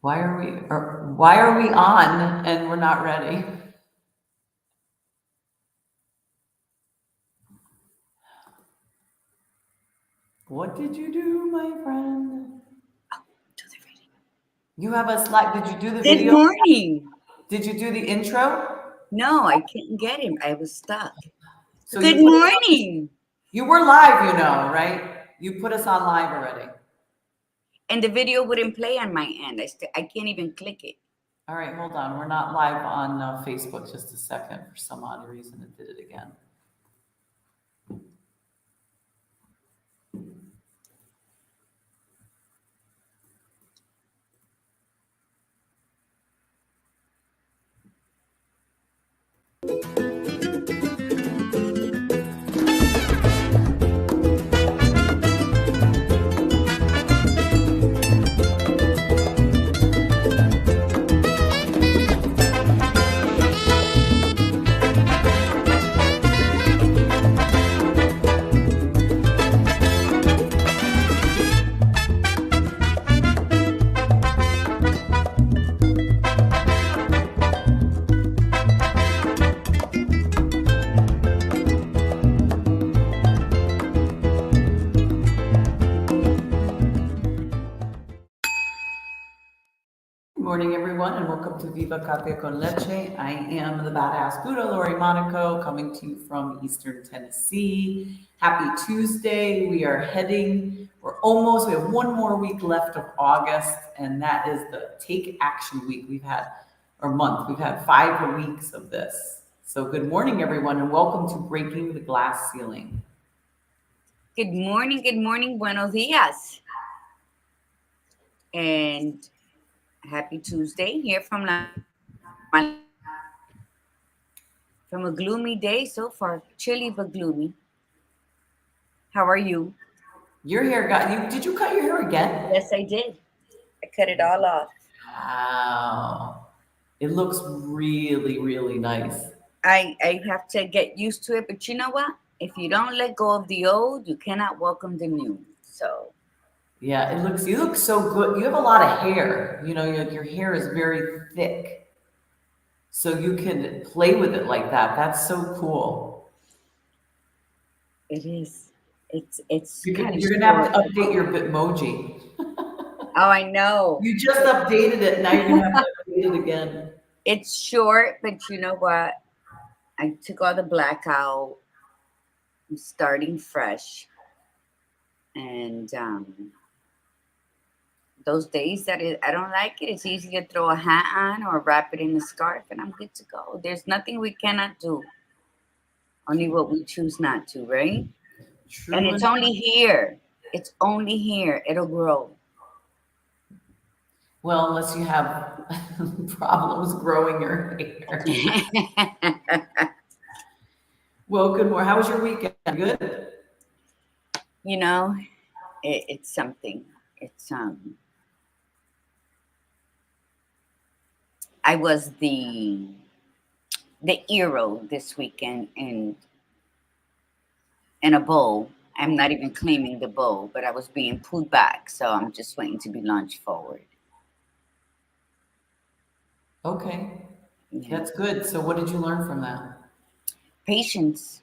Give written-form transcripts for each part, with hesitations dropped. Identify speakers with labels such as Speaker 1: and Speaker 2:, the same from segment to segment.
Speaker 1: Why are we on and we're not ready? What did you do, my friend?
Speaker 2: Oh, do the video.
Speaker 1: You have a slide. Did you do the
Speaker 2: Good
Speaker 1: video?
Speaker 2: morning.
Speaker 1: Did you do the intro?
Speaker 2: No, I couldn't get him. I was stuck.
Speaker 1: So
Speaker 2: Good
Speaker 1: you put us
Speaker 2: morning.
Speaker 1: you were live, right? You put us on live already.
Speaker 2: And the video wouldn't play on my end. I can't even click it.
Speaker 1: All right, hold on. We're not live on Facebook. Just a second. For some odd reason, it did it again. Good morning, everyone, and welcome to Viva Cafe con Leche. I am the badass Buddha, Lori Monaco, coming to you from Eastern Tennessee. Happy Tuesday. We have one more week left of August, and that is the Take Action Week. We've had 5 weeks of this. So good morning, everyone, and welcome to Breaking the Glass Ceiling.
Speaker 2: Good morning, buenos dias. And happy Tuesday here from a gloomy day so far. Chilly but gloomy. How are you?
Speaker 1: Your hair did you cut your hair again?
Speaker 2: Yes, I did. I cut it all off.
Speaker 1: Wow. It looks really, really nice.
Speaker 2: I have to get used to it, but you know what? If you don't let go of the old, you cannot welcome the new. So
Speaker 1: yeah, you look so good. You have a lot of hair. Your hair is very thick. So you can play with it like that. That's so cool.
Speaker 2: it is. It's
Speaker 1: You're
Speaker 2: kind of
Speaker 1: gonna have to
Speaker 2: short.
Speaker 1: update your Bitmoji.
Speaker 2: Oh, I know.
Speaker 1: You just updated it. Now you're gonna have to update it again.
Speaker 2: It's short, but you know what? I took all the black out. I'm starting fresh. And those days I don't like it, it's easy to throw a hat on or wrap it in a scarf and I'm good to go. There's nothing we cannot do. Only what we choose not to, right?
Speaker 1: True.
Speaker 2: And it's only here. It's only here. It'll grow.
Speaker 1: Well, unless you have problems growing your hair. Well, good morning. How was your weekend? Good?
Speaker 2: You know, it's something. It's I was the hero this weekend in a bowl. I'm not even claiming the bowl, but I was being pulled back, so I'm just waiting to be launched forward.
Speaker 1: Okay.
Speaker 2: Yeah.
Speaker 1: That's good. So what did you learn from that?
Speaker 2: Patience.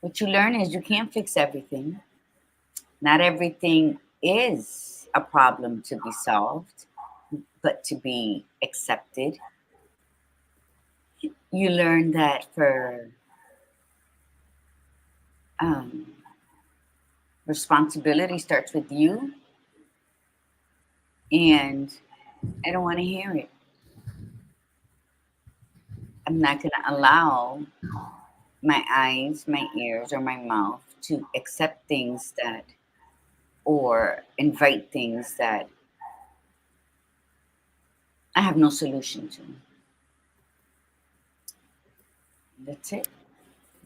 Speaker 2: What you learn is you can't fix everything. Not everything is a problem to be solved, but to be accepted. You learn that for responsibility starts with you, and I don't want to hear it. I'm not going to allow my eyes, my ears, or my mouth to accept things that, or invite things that I have no solution to. That's it.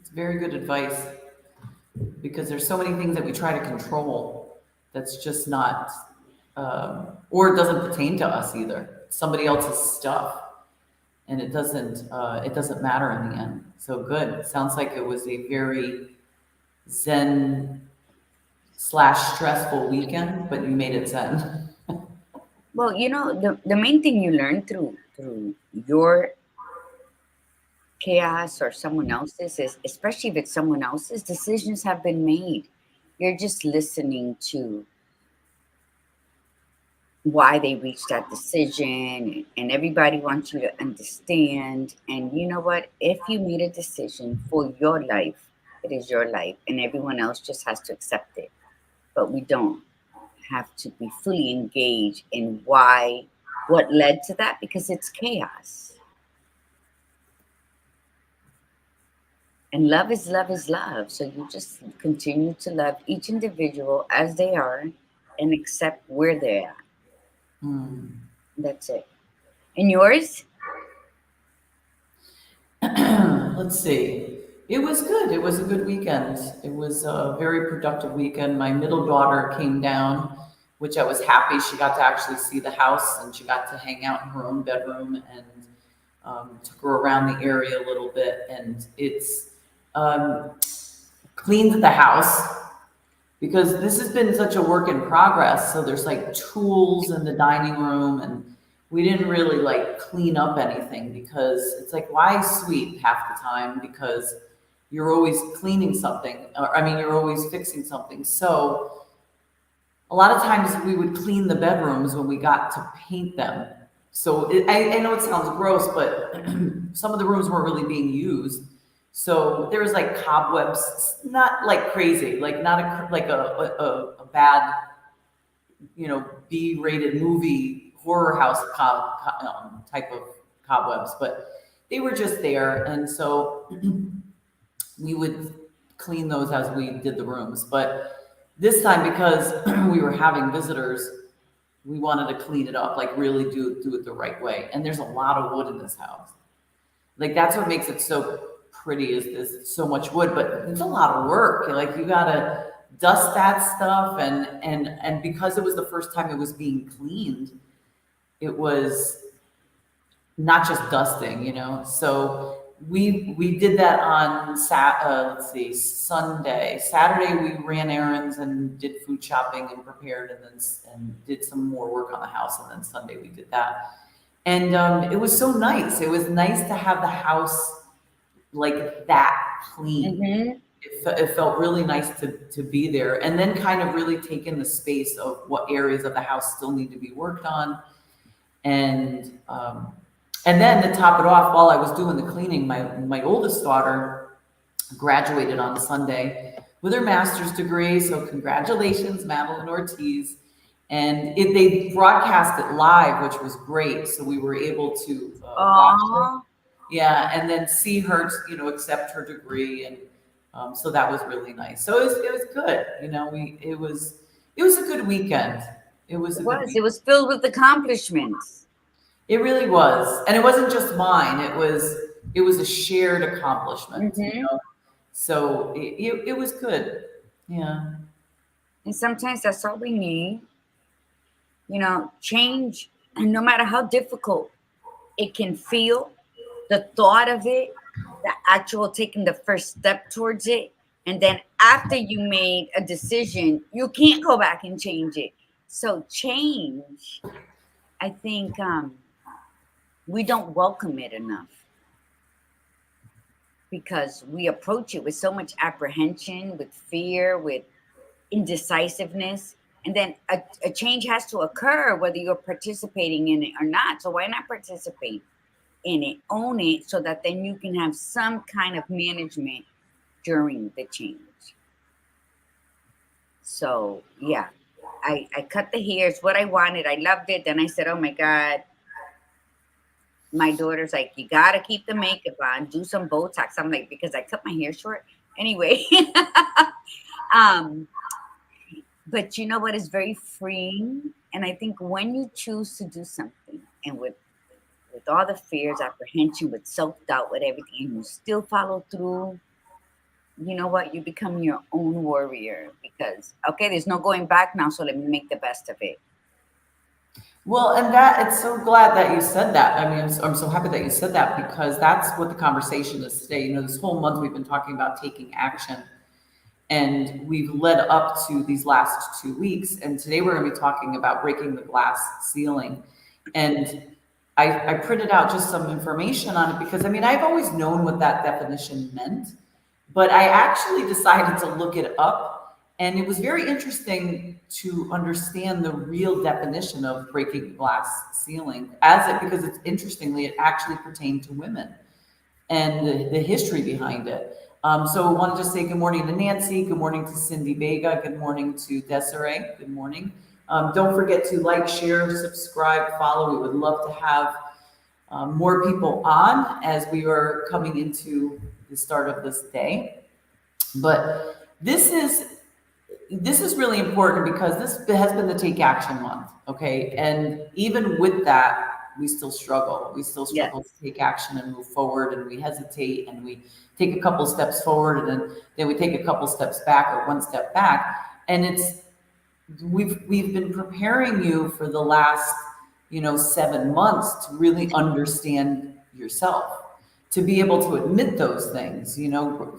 Speaker 1: It's very good advice because there's so many things that we try to control that's just not, or it doesn't pertain to us either. Somebody else's stuff, and it doesn't matter in the end. So good. Sounds like it was a very zen / stressful weekend, but you made it zen.
Speaker 2: Well, the main thing you learn through your chaos or someone else's is, especially if it's someone else's, decisions have been made. You're just listening to why they reached that decision, and everybody wants you to understand. And you know what? If you made a decision for your life, it is your life, and everyone else just has to accept it. But we don't have to be fully engaged in why, what led to that, because it's chaos. And love is love is love. So you just continue to love each individual as they are and accept where they're at.
Speaker 1: Hmm.
Speaker 2: That's it. And yours?
Speaker 1: Let's see. It was good. It was a good weekend. It was a very productive weekend. My middle daughter came down, which I was happy. She got to actually see the house and she got to hang out in her own bedroom, and took her around the area a little bit. And it's um, cleaned the house because this has been such a work in progress. So there's like tools in the dining room, and we didn't really like clean up anything because it's like, why sweep half the time? Because you're always cleaning something, or I mean, you're always fixing something. So a lot of times we would clean the bedrooms when we got to paint them. So I know it sounds gross, but some of the rooms weren't really being used. So there was like cobwebs, not like crazy, like not like a bad, B-rated movie horror house type of cobwebs, but they were just there, and so we would clean those as we did the rooms. But this time, because we were having visitors, we wanted to clean it up, like really do it the right way. And there's a lot of wood in this house. Like that's what makes it so pretty is this so much wood, but it's a lot of work. Like you gotta dust that stuff, and because it was the first time it was being cleaned, it was not just dusting, So we did that on let's see, Sunday. Saturday we ran errands and did food shopping and prepared, and then and did some more work on the house, and then Sunday we did that. And it was so nice. It was nice to have the house like that clean.
Speaker 2: Mm-hmm.
Speaker 1: It felt really nice to be there, and then kind of really take in the space of what areas of the house still need to be worked on. And and then to top it off, while I was doing the cleaning, my oldest daughter graduated on Sunday with her master's degree. So congratulations, Madeline Ortiz. And they broadcast it live, which was great. So we were able to watch it.
Speaker 2: Oh,
Speaker 1: Yeah, and then see her, accept her degree, and so that was really nice. So it was good. It was a good weekend. It was
Speaker 2: it
Speaker 1: a good
Speaker 2: was.
Speaker 1: weekend.
Speaker 2: It was filled with accomplishments.
Speaker 1: It really was. And it wasn't just mine. It was a shared accomplishment.
Speaker 2: Mm-hmm.
Speaker 1: So it was good. Yeah.
Speaker 2: And sometimes that's all we need. Change, and no matter how difficult it can feel, the thought of it, the actual taking the first step towards it, and then after you made a decision, you can't go back and change it. So change, I think, we don't welcome it enough because we approach it with so much apprehension, with fear, with indecisiveness. And then a change has to occur whether you're participating in it or not. So why not participate in it, own it, so that then you can have some kind of management during the change. So yeah, I cut the hair. It's what I wanted. I loved it. Then I said, oh my God. My daughter's like, you gotta keep the makeup on, do some Botox. I'm like, because I cut my hair short. Anyway. um, but you know what is very freeing? And I think when you choose to do something, and with all the fears, apprehension, with self-doubt, with everything, and you still follow through, you know what? You become your own warrior because, okay, there's no going back now, so let me make the best of it.
Speaker 1: Well, and it's so glad that you said that. I mean, I'm so happy that you said that because that's what the conversation is today. This whole month we've been talking about taking action. And we've led up to these last 2 weeks. And today we're going to be talking about breaking the glass ceiling. And I printed out just some information on it because, I mean, I've always known what that definition meant, but I actually decided to look it up. And it was very interesting to understand the real definition of breaking the glass ceiling because it's interestingly, it actually pertained to women and the history behind it. So I want to just say good morning to Nancy, good morning to Cindy Vega, good morning to Desiree, good morning. Don't forget to like, share, subscribe, follow. We would love to have more people on as we are coming into the start of this day. But this is really important because this has been the Take Action Month, okay? And even with that, we still struggle. We still struggle to take action and move forward, and we hesitate, and we take a couple steps forward, and then we take a couple steps back or one step back. And we've been preparing you for the last 7 months to really understand yourself, to be able to admit those things.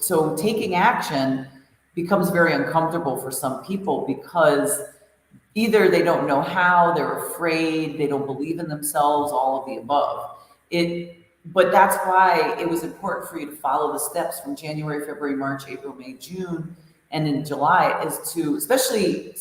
Speaker 1: So taking action becomes very uncomfortable for some people because either they don't know how, they're afraid, they don't believe in themselves, all of the above. But that's why it was important for you to follow the steps from January, February, March, April, May, June, and in July, is to, especially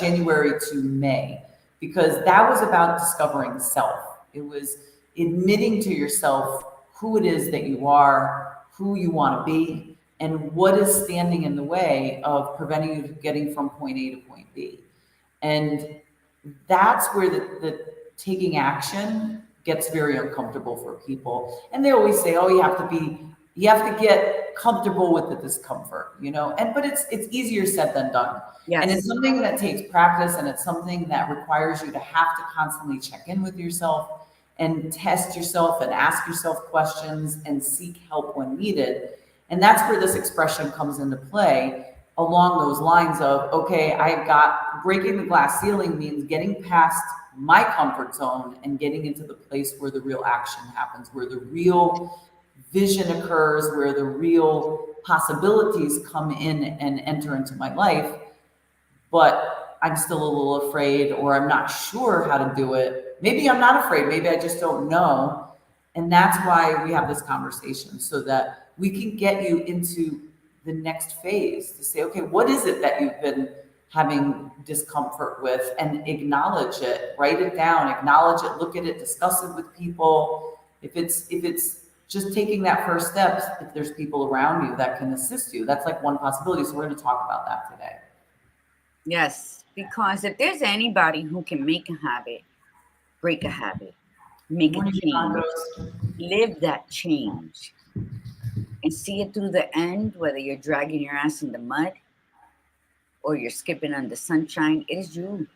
Speaker 1: January to May, because that was about discovering self. It was admitting to yourself who it is that you are, who you want to be, and what is standing in the way of preventing you from getting from point A to point B. And that's where the taking action gets very uncomfortable for people. And they always say, oh, you have to get comfortable with the discomfort, but it's easier said than done.
Speaker 2: Yes.
Speaker 1: And it's something that takes practice, and it's something that requires you to have to constantly check in with yourself and test yourself and ask yourself questions and seek help when needed. And that's where this expression comes into play, along those lines of, okay, I've got breaking the glass ceiling means getting past my comfort zone and getting into the place where the real action happens, where the real vision occurs, where the real possibilities come in and enter into my life. But I'm still a little afraid, or I'm not sure how to do it. Maybe I'm not afraid, maybe I just don't know. And that's why we have this conversation, so that we can get you into the next phase to say, okay, what is it that you've been having discomfort with, and acknowledge it, write it down, acknowledge it, look at it, discuss it with people. If it's just taking that first step, if there's people around you that can assist you, that's like one possibility. So we're going to talk about that today.
Speaker 2: Yes, because if there's anybody who can make a habit, break a habit, make a change, live that change, and see it through the end, whether you're dragging your ass in the mud or you're skipping on the sunshine, it is you.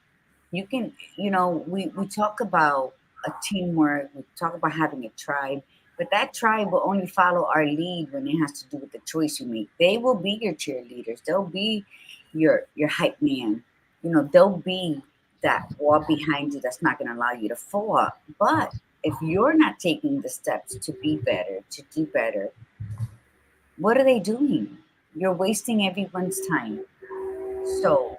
Speaker 2: You can, we talk about a teamwork, we talk about having a tribe, but that tribe will only follow our lead when it has to do with the choice you make. They will be your cheerleaders. They'll be your hype man. They'll be that wall behind you that's not going to allow you to fall up. But if you're not taking the steps to be better, to do better, what are they doing? You're wasting everyone's time. So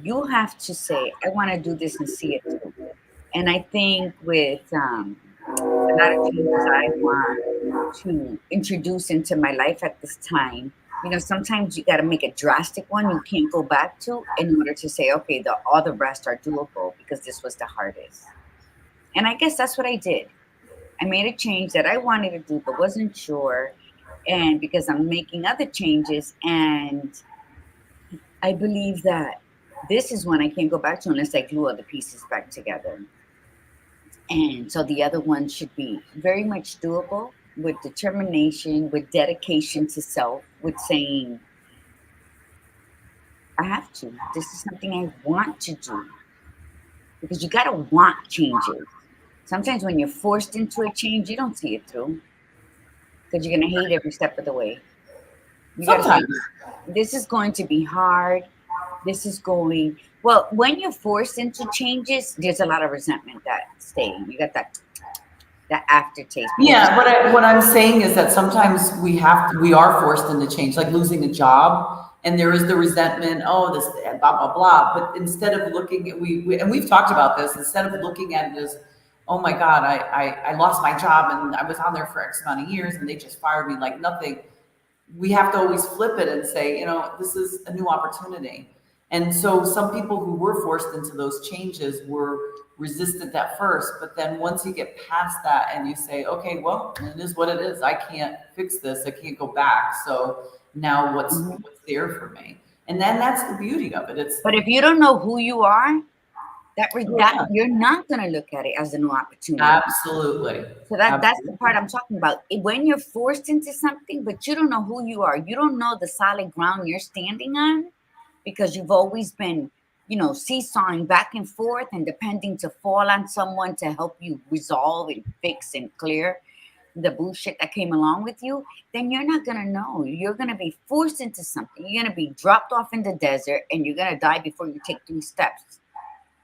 Speaker 2: you have to say, I want to do this and see it through. And I think with a lot of changes I want to introduce into my life at this time, sometimes you got to make a drastic one you can't go back to in order to say, okay, all the rest are doable because this was the hardest. And I guess that's what I did. I made a change that I wanted to do but wasn't sure. And because I'm making other changes, and I believe that this is one I can't go back to unless I glue all the pieces back together. And so the other one should be very much doable, with determination, with dedication to self, with saying, I have to. This is something I want to do. Because you got to want changes. Sometimes when you're forced into a change, you don't see it through. Because you're going to hate every step of the way. You got to say, this is going to be hard. Well, when you're forced into changes, there's a lot of resentment that stays. You got that. the aftertaste.
Speaker 1: Yeah, what I'm saying is that sometimes we are forced into change, like losing a job, and there is the resentment, oh, this blah blah blah. But instead of looking at and we've talked about this, instead of looking at it as, oh my God, I lost my job and I was on there for X amount of years and they just fired me like nothing. We have to always flip it and say, this is a new opportunity. And so some people who were forced into those changes were resistant at first, but then once you get past that and you say, okay, well, it is what it is. I can't fix this. I can't go back. So now what's there for me? And then that's the beauty of it.
Speaker 2: But if you don't know who you are, that you're not going to look at it as a new opportunity.
Speaker 1: Absolutely.
Speaker 2: So that's the part I'm talking about. When you're forced into something, but you don't know who you are, you don't know the solid ground you're standing on, because you've always been, seesawing back and forth and depending to fall on someone to help you resolve and fix and clear the bullshit that came along with you, then you're not going to know. You're going to be forced into something. You're going to be dropped off in the desert and you're going to die before you take 3 steps.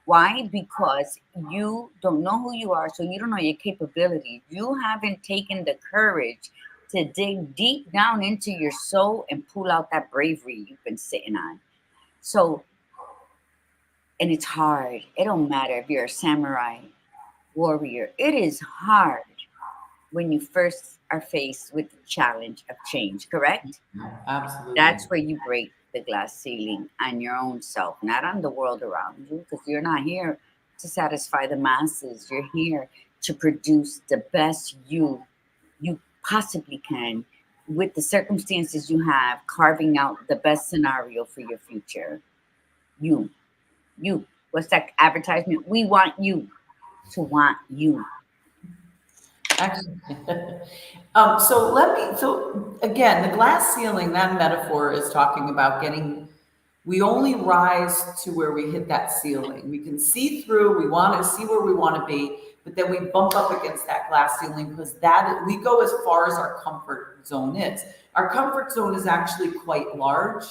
Speaker 2: Why? Because you don't know who you are, so you don't know your capabilities. You haven't taken the courage to dig deep down into your soul and pull out that bravery you've been sitting on. So, and it's hard. It don't matter if you're a samurai, warrior. It is hard when you first are faced with the challenge of change, correct?
Speaker 1: Absolutely.
Speaker 2: That's where you break the glass ceiling on your own self, not on the world around you, because you're not here to satisfy the masses. You're here to produce the best you possibly can with the circumstances you have, carving out the best scenario for your future. You. What's that advertisement? We want you to want you.
Speaker 1: Actually, so again, the glass ceiling, that metaphor is talking about we only rise to where we hit that ceiling. We can see through, we want to see where we want to be, but then we bump up against that glass ceiling because we go as far as our comfort zone is. Our comfort zone is actually quite large.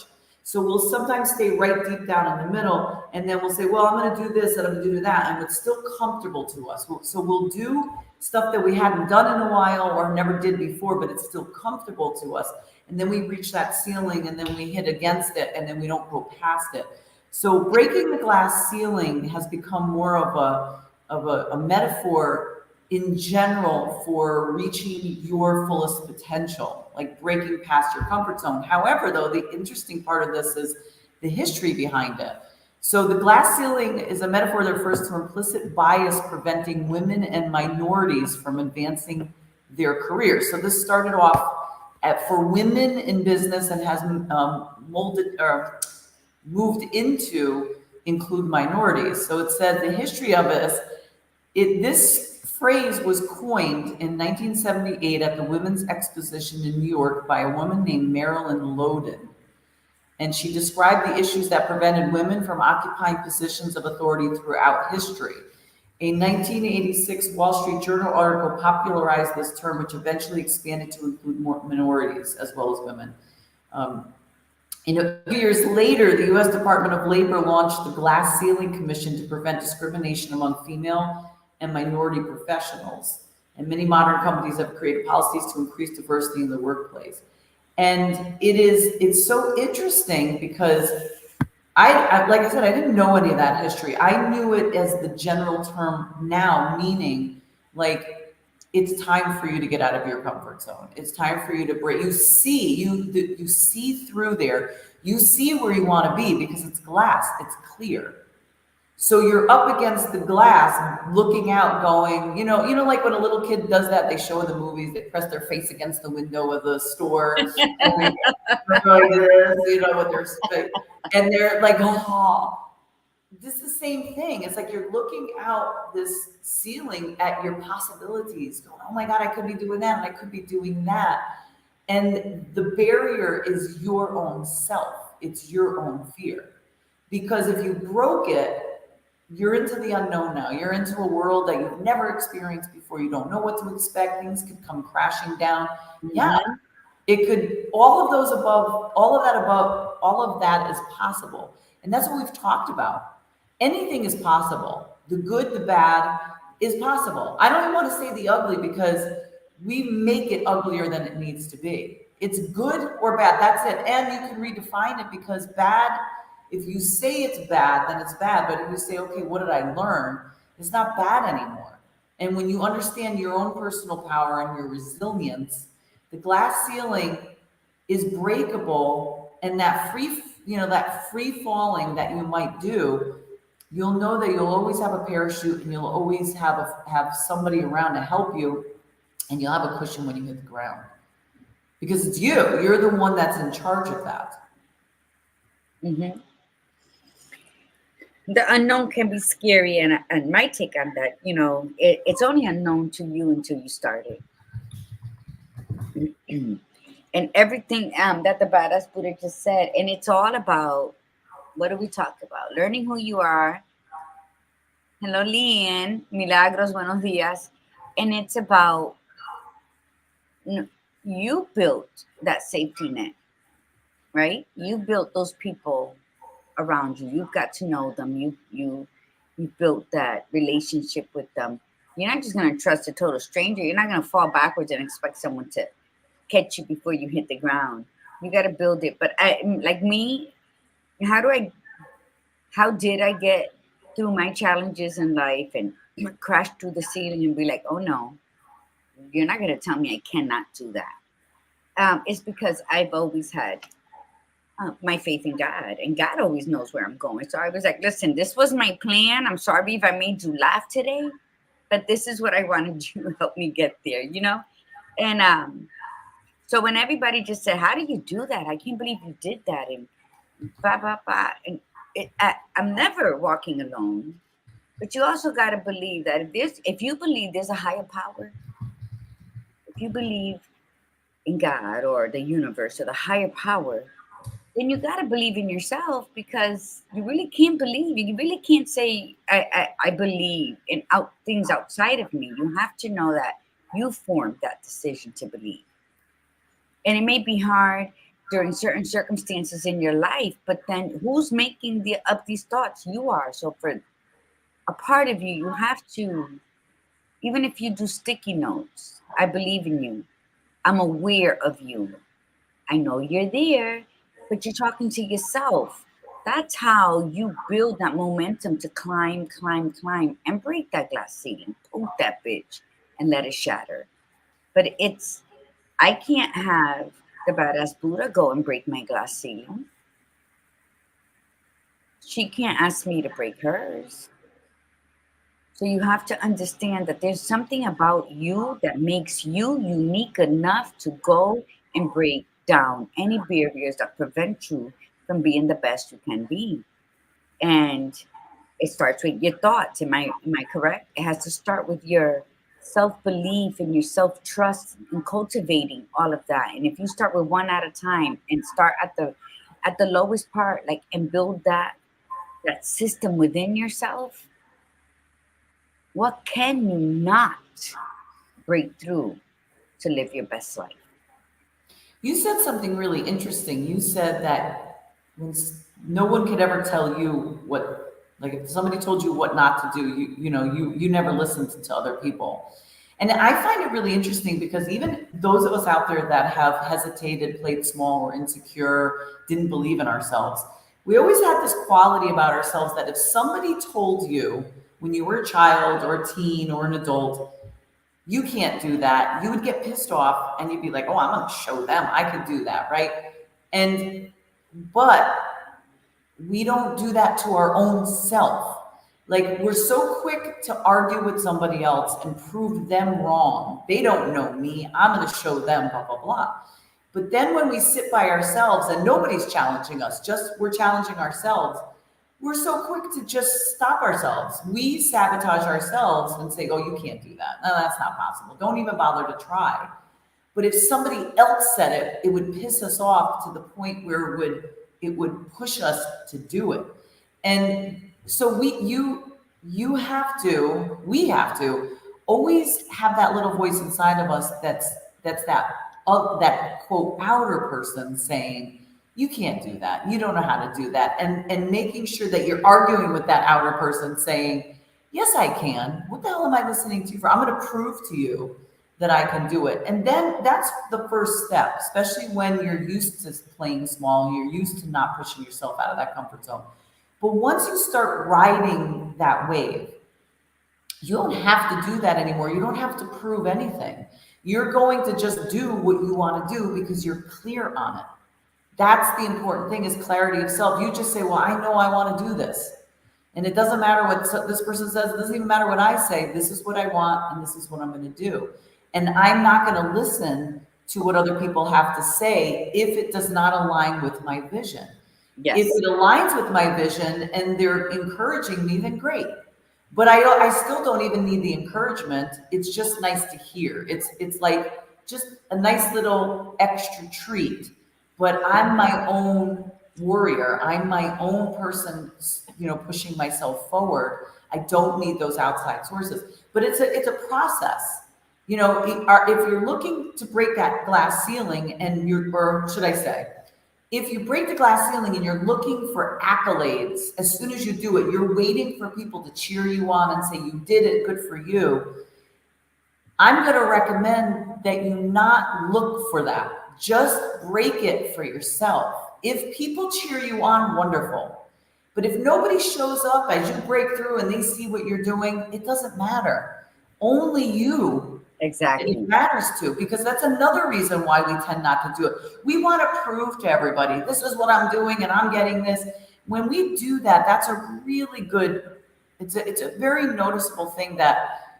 Speaker 1: So we'll sometimes stay right deep down in the middle, and then we'll say, well, I'm going to do this and I'm going to do that, and it's still comfortable to us. So we'll do stuff that we hadn't done in a while or never did before, but it's still comfortable to us. And then we reach that ceiling and then we hit against it and then we don't go past it. So breaking the glass ceiling has become more of a metaphor in general for reaching your fullest potential, like breaking past your comfort zone. However, though, the interesting part of this is the history behind it. So the glass ceiling is a metaphor that refers to implicit bias preventing women and minorities from advancing their careers. So this started off for women in business and has moved into include minorities. So it said the history of it is this phrase was coined in 1978 at the Women's Exposition in New York by a woman named Marilyn Loden. And she described the issues that prevented women from occupying positions of authority throughout history. A 1986 Wall Street Journal article popularized this term, which eventually expanded to include more minorities as well as women. A few years later, the U.S. Department of Labor launched the Glass Ceiling Commission to prevent discrimination among female and minority professionals. And many modern companies have created policies to increase diversity in the workplace. And it's so interesting because I like I said, I didn't know any of that history. I knew it as the general term now, meaning like it's time for you to get out of your comfort zone. It's time for you to break. You see through there. You see where you want to be because it's glass. It's clear. So you're up against the glass, looking out, going, like when a little kid does that, they show in the movies, they press their face against the window of the store, and they go like this, and they're like, oh, this is the same thing. It's like you're looking out this ceiling at your possibilities, going, oh my God, I could be doing that, and I could be doing that. And the barrier is your own self. It's your own fear. Because if you broke it, you're into the unknown now. You're into a world that you've never experienced before. You don't know what to expect. Things could come crashing down. Yeah, it could, all of that is possible. And that's what we've talked about. Anything is possible. The good, the bad, is possible. I don't even want to say the ugly because we make it uglier than it needs to be. It's good or bad. That's it. And you can redefine it, because bad, if you say it's bad, then it's bad. But if you say, okay, what did I learn? It's not bad anymore. And when you understand your own personal power and your resilience, the glass ceiling is breakable, and that free falling that you might do, you'll know that you'll always have a parachute, and you'll always have somebody around to help you, and you'll have a cushion when you hit the ground, because it's you're the one that's in charge of that.
Speaker 2: Mm-hmm. The unknown can be scary, and my take on that, it's only unknown to you until you start it. And everything that the badass Buddha just said, and it's all about, what do we talk about? Learning who you are. Hello, Lian. Milagros, buenos días. And it's about, you built that safety net, right? You built those people around you. You've got to know them. You built that relationship with them. You're not just going to trust a total stranger. You're not going to fall backwards and expect someone to catch you before you hit the ground. You got to build it. But like me, how did I get through my challenges in life and crash through the ceiling and be like, oh no, you're not going to tell me I cannot do that. It's because I've always had my faith in God, and God always knows where I'm going. So I was like, listen, this was my plan. I'm sorry if I made you laugh today, but this is what I wanted you to help me get there, And so when everybody just said, how do you do that? I can't believe you did that. And blah, blah, blah. And I'm never walking alone. But you also got to believe that if you believe there's a higher power, if you believe in God or the universe or the higher power, then you got to believe in yourself, because you really can't believe. You really can't say, I believe in things outside of me. You have to know that you formed that decision to believe. And it may be hard during certain circumstances in your life, but then who's making up these thoughts? You are. So for a part of you, you have to, even if you do sticky notes, I believe in you. I'm aware of you. I know you're there, but you're talking to yourself. That's how you build that momentum to climb, and break that glass ceiling, poke that bitch, and let it shatter. But I can't have the badass Buddha go and break my glass ceiling. She can't ask me to break hers. So you have to understand that there's something about you that makes you unique enough to go and break down any barriers that prevent you from being the best you can be. And it starts with your thoughts. Am I correct? It has to start with your self-belief and your self-trust and cultivating all of that. And if you start with one at a time and start at the lowest part, and build that system within yourself, what can you not break through to live your best life?
Speaker 1: You said something really interesting. You said that no one could ever tell you if somebody told you what not to do, you never listened to other people. And I find it really interesting, because even those of us out there that have hesitated, played small, or insecure, didn't believe in ourselves, we always had this quality about ourselves that if somebody told you when you were a child or a teen or an adult, you can't do that, you would get pissed off, and you'd be like, oh, I'm going to show them I can do that, right? But we don't do that to our own self. We're so quick to argue with somebody else and prove them wrong. They don't know me, I'm going to show them, blah, blah, blah. But then when we sit by ourselves and nobody's challenging us, just we're challenging ourselves, we're so quick to just stop ourselves. We sabotage ourselves and say, oh, you can't do that. No, that's not possible. Don't even bother to try. But if somebody else said it, it would piss us off to the point where it would push us to do it. And so we have to always have that little voice inside of us that's that quote outer person saying, you can't do that. You don't know how to do that. And making sure that you're arguing with that outer person saying, Yes, I can. What the hell am I listening to you for? I'm going to prove to you that I can do it. And then that's the first step, especially when you're used to playing small, you're used to not pushing yourself out of that comfort zone. But once you start riding that wave, you don't have to do that anymore. You don't have to prove anything. You're going to just do what you want to do because you're clear on it. That's the important thing, is clarity of self. You just say, well, I know I want to do this. And it doesn't matter what this person says. It doesn't even matter what I say. This is what I want, and this is what I'm going to do. And I'm not going to listen to what other people have to say if it does not align with my vision.
Speaker 2: Yes.
Speaker 1: If it aligns with my vision and they're encouraging me, then great. But I still don't even need the encouragement. It's just nice to hear. It's like just a nice little extra treat. But I'm my own warrior. I'm my own person, pushing myself forward. I don't need those outside sources. But it's a process. If you're looking to break that glass ceiling or should I say, if you break the glass ceiling and you're looking for accolades, as soon as you do it, you're waiting for people to cheer you on and say, you did it, good for you. I'm going to recommend that you not look for that. Just break it for yourself. If people cheer you on, wonderful. But if nobody shows up as you break through and they see what you're doing, it doesn't matter. Only you.
Speaker 2: Exactly.
Speaker 1: It matters to, because that's another reason why we tend not to do it. We want to prove to everybody, this is what I'm doing and I'm getting this. When we do that, that's a really good, it's a very noticeable thing that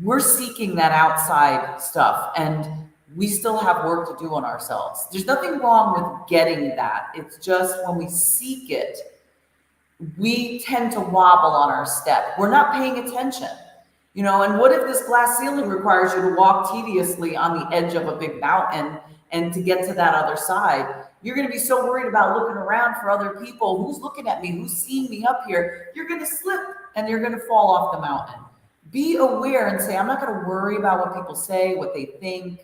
Speaker 1: we're seeking that outside stuff, and we still have work to do on ourselves. There's nothing wrong with getting that. It's just when we seek it, we tend to wobble on our step. We're not paying attention. And what if this glass ceiling requires you to walk tediously on the edge of a big mountain, and to get to that other side, you're going to be so worried about looking around for other people. Who's looking at me? Who's seeing me up here? You're going to slip and you're going to fall off the mountain. Be aware and say, I'm not going to worry about what people say, what they think.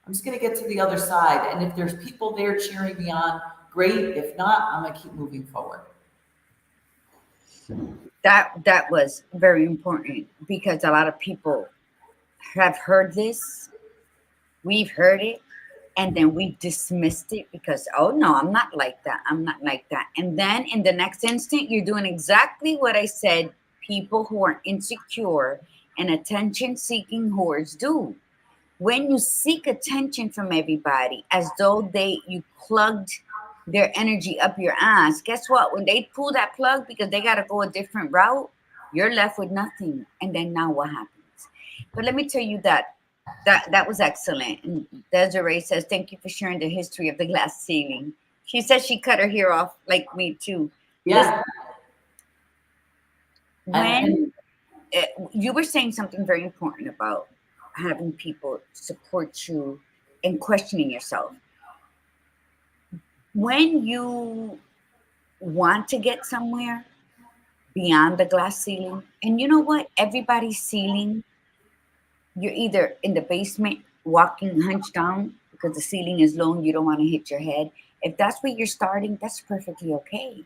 Speaker 1: I'm just going to get to the other side. And if there's people there cheering me on, great. If not, I'm going to keep moving forward.
Speaker 2: That was very important, because a lot of people have heard this. We've heard it, and then we dismissed it because, oh no, I'm not like that. I'm not like that. And then in the next instant, you're doing exactly what I said people who are insecure and attention-seeking whores do. When you seek attention from everybody as though you plugged their energy up your ass, guess what? When they pull that plug because they got to go a different route, you're left with nothing. And then now what happens? But let me tell you that was excellent. And Desiree says, thank you for sharing the history of the glass ceiling. She says she cut her hair off like me too.
Speaker 1: Yeah.
Speaker 2: When you were saying something very important about having people support you and questioning yourself. When you want to get somewhere beyond the glass ceiling, and you know what? Everybody's ceiling, you're either in the basement walking hunched down because the ceiling is low and you don't want to hit your head. If that's where you're starting, that's perfectly okay,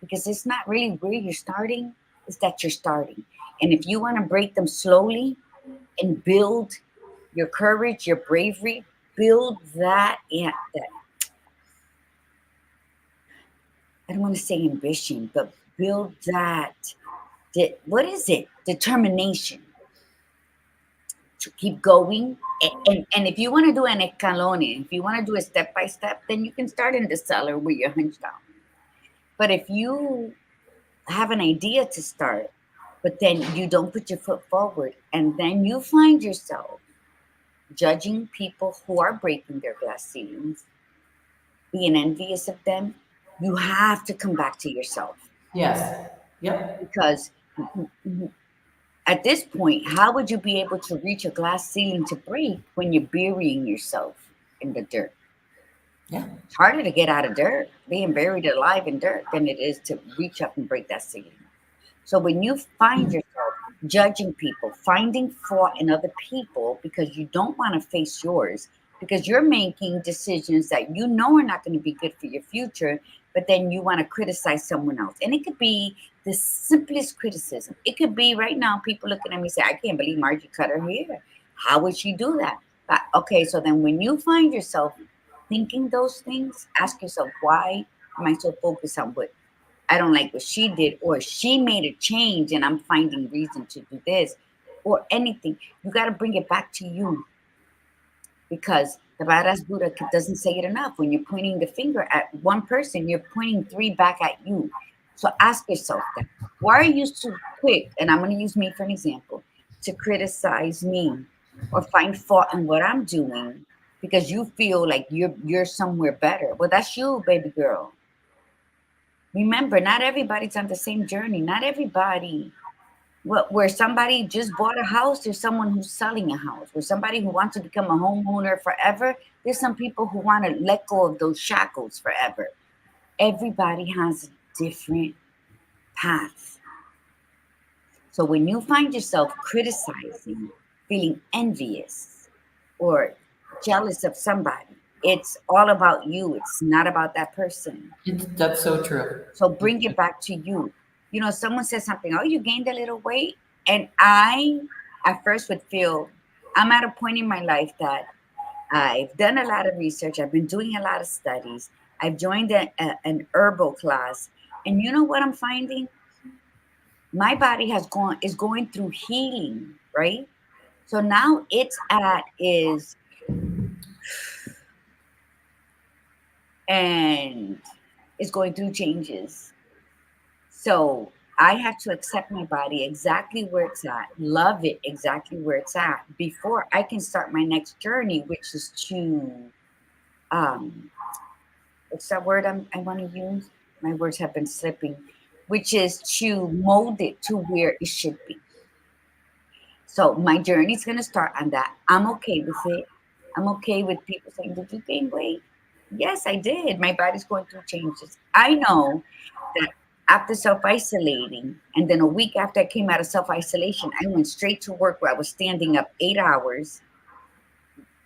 Speaker 2: because it's not really where you're starting, it's that you're starting. And if you want to break them slowly and build your courage, your bravery, build that I don't want to say ambition, but build that what is it? Determination to keep going. And if you want to do an escalone, if you want to do a step by step, then you can start in the cellar where you're hunched down. But if you have an idea to start, but then you don't put your foot forward, and then you find yourself judging people who are breaking their glass ceilings, being envious of them, you have to come back to yourself.
Speaker 1: Yes. Yep.
Speaker 2: Because at this point, how would you be able to reach a glass ceiling to break when you're burying yourself in the dirt?
Speaker 1: Yeah.
Speaker 2: It's harder to get out of dirt, being buried alive in dirt, than it is to reach up and break that ceiling. So when you find yourself judging people, finding fault in other people because you don't want to face yours, because you're making decisions that are not going to be good for your future, but then you want to criticize someone else. And it could be the simplest criticism. It could be right now, people looking at me say, I can't believe Margie cut her hair. How would she do that? But, okay, so then when you find yourself thinking those things, ask yourself, why am I so focused on what I don't like what she did, or she made a change and I'm finding reason to do this, or anything. You got to bring it back to you, because the badass Buddha doesn't say it enough. When you're pointing the finger at one person, you're pointing three back at you. So ask yourself that. Why are you so quick, and I'm going to use me for an example, to criticize me or find fault in what I'm doing because you feel like you're somewhere better? Well, that's you, baby girl. Remember, not everybody's on the same journey. Not everybody, where somebody just bought a house, there's someone who's selling a house. Where somebody who wants to become a homeowner forever, there's some people who want to let go of those shackles forever. Everybody has a different path. So when you find yourself criticizing, feeling envious, or jealous of somebody, it's all about you. It's not about that person.
Speaker 1: That's so true.
Speaker 2: So bring it back to you. You know, someone says something, oh, you gained a little weight. And I, at first, would feel I'm at a point in my life that I've done a lot of research. I've been doing a lot of studies. I've joined an herbal class. And you know what I'm finding? My body is going through healing, right? So now and it's going through changes. So I have to accept my body exactly where it's at, love it exactly where it's at before I can start my next journey, which is to, what's that word I want to use? My words have been slipping, which is to mold it to where it should be. So my journey is going to start on that. I'm okay with it. I'm okay with people saying, did you gain weight? Yes, I did. My body's going through changes. I know that after self-isolating, and then a week after I came out of self-isolation, I went straight to work where I was standing up 8 hours,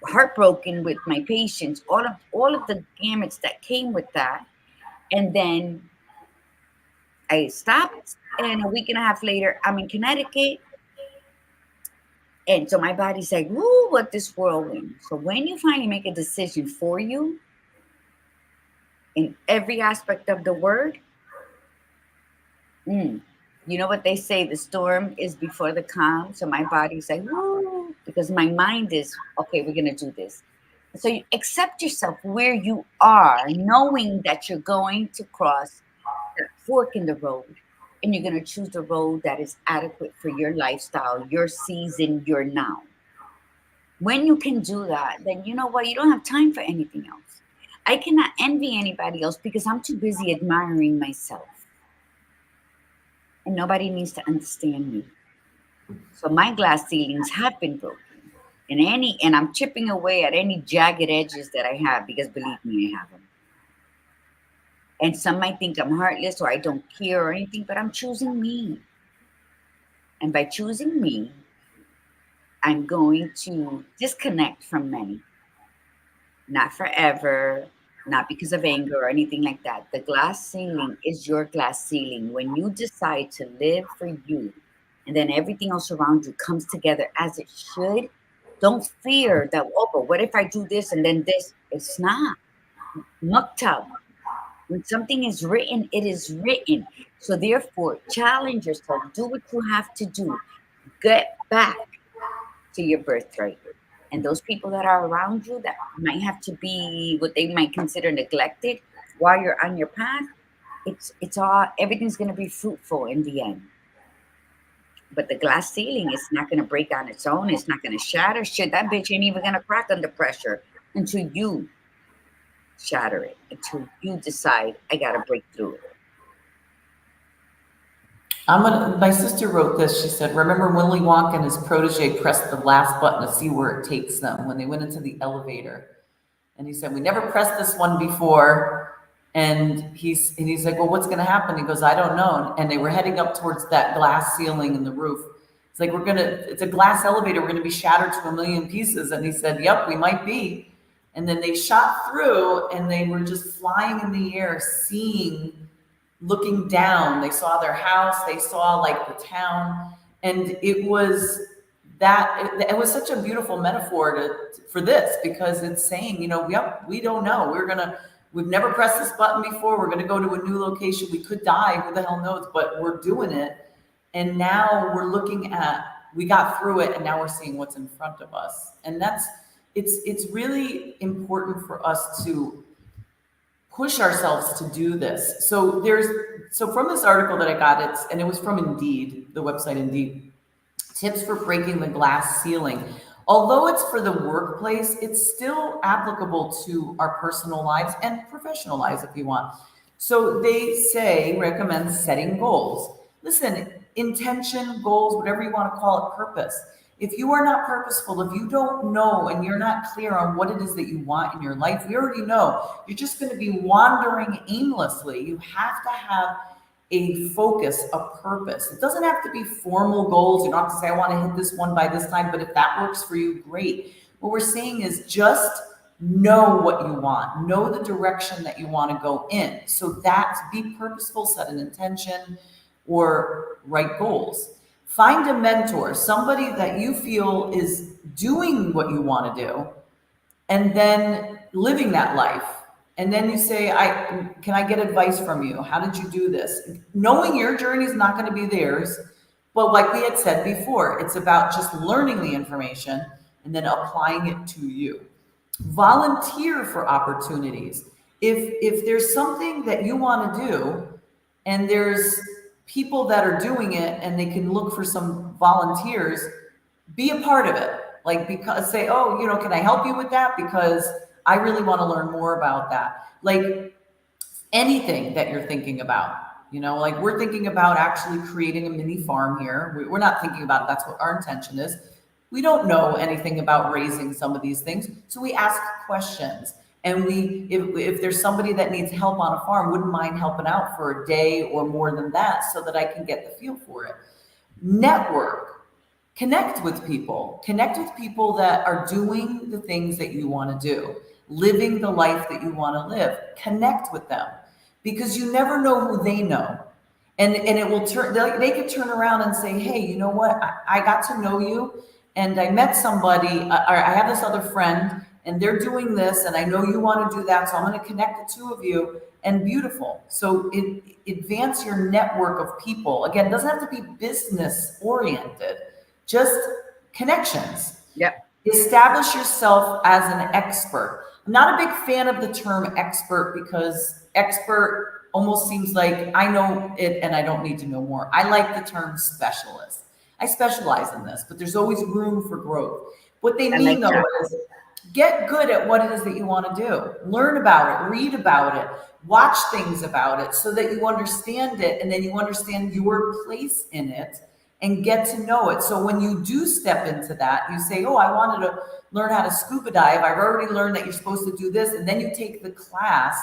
Speaker 2: heartbroken with my patients, all of the gamuts that came with that. And then I stopped, and a week and a half later, I'm in Connecticut. And so my body's like, woo, what this whirlwind. So when you finally make a decision for you in every aspect of the word, you know what they say, the storm is before the calm. So my body's like, woo, because my mind is, okay, we're going to do this. So you accept yourself where you are, knowing that you're going to cross that fork in the road. And you're going to choose the road that is adequate for your lifestyle, your season, your now. When you can do that, then you know what? You don't have time for anything else. I cannot envy anybody else because I'm too busy admiring myself. And nobody needs to understand me. So my glass ceilings have been broken. And I'm chipping away at any jagged edges that I have, because believe me, I have them. And some might think I'm heartless or I don't care or anything, but I'm choosing me. And by choosing me, I'm going to disconnect from many. Not forever, not because of anger or anything like that. The glass ceiling is your glass ceiling. When you decide to live for you, and then everything else around you comes together as it should, don't fear that, oh, but what if I do this and then this? It's not. Muktab. When something is written, it is written. So therefore, challenge yourself. Do what you have to do. Get back to your birthright. And those people that are around you that might have to be what they might consider neglected while you're on your path, it's all, everything's going to be fruitful in the end. But the glass ceiling is not going to break on its own. It's not going to shatter. Shit, that bitch ain't even going to crack under pressure until you shatter it, until you decide, I got to break through it.
Speaker 1: My sister wrote this. She said, remember Willy Wonka and his protege pressed the last button to see where it takes them when they went into the elevator. And he said, we never pressed this one before. And he's like, well, what's going to happen? He goes, I don't know. And they were heading up towards that glass ceiling in the roof. It's like, it's a glass elevator. We're going to be shattered to a million pieces. And he said, yep, we might be. And then they shot through and they were just flying in the air, seeing looking down. They saw their house, they saw like the town, and it was such a beautiful metaphor for this, because it's saying, yep, we don't know. We've never pressed this button before. We're gonna go to a new location. We could die, who the hell knows, but we're doing it. And now we're looking at, we got through it, and now we're seeing what's in front of us. And it's really important for us to push ourselves to do this. So from this article that I got, and it was from Indeed, the website Indeed, tips for breaking the glass ceiling. Although it's for the workplace, it's still applicable to our personal lives and professional lives if you want. So they recommend setting goals. Listen, intention, goals, whatever you want to call it, purpose. If you are not purposeful, if you don't know and you're not clear on what it is that you want in your life, we already know you're just going to be wandering aimlessly. You have to have a focus, a purpose. It doesn't have to be formal goals. You don't have to say, I want to hit this one by this time, but if that works for you, great. What we're saying is just know what you want, know the direction that you want to go in. So that's, be purposeful, set an intention, or write goals. Find a mentor, somebody that you feel is doing what you want to do, and then living that life. And then you say, can I get advice from you? How did you do this? Knowing your journey is not going to be theirs. But like we had said before, it's about just learning the information and then applying it to you. Volunteer for opportunities. If there's something that you want to do and there's people that are doing it and they can look for some volunteers, be a part of it. Like, because say, oh, can I help you with that? Because I really want to learn more about that. Like anything that you're thinking about, like we're thinking about actually creating a mini farm here. We're not thinking about it. That's what our intention is. We don't know anything about raising some of these things. So we ask questions. And if there's somebody that needs help on a farm, wouldn't mind helping out for a day or more than that so that I can get the feel for it. Network, connect with people that are doing the things that you want to do, living the life that you want to live. Connect with them, because you never know who they know. And it will they could turn around and say, hey, you know what? I got to know you and I met somebody, or I have this other friend and they're doing this, and I know you want to do that, so I'm going to connect the two of you, and beautiful. So advance your network of people. Again, it doesn't have to be business oriented, just connections.
Speaker 2: Yep.
Speaker 1: Establish yourself as an expert. I'm not a big fan of the term expert, because expert almost seems like I know it and I don't need to know more. I like the term specialist. I specialize in this, but there's always room for growth. What they mean though is get good at what it is that you want to do. Learn about it, read about it, watch things about it so that you understand it, and then you understand your place in it and get to know it. So when you do step into that, you say, oh, I wanted to learn how to scuba dive. I've already learned that you're supposed to do this. And then you take the class,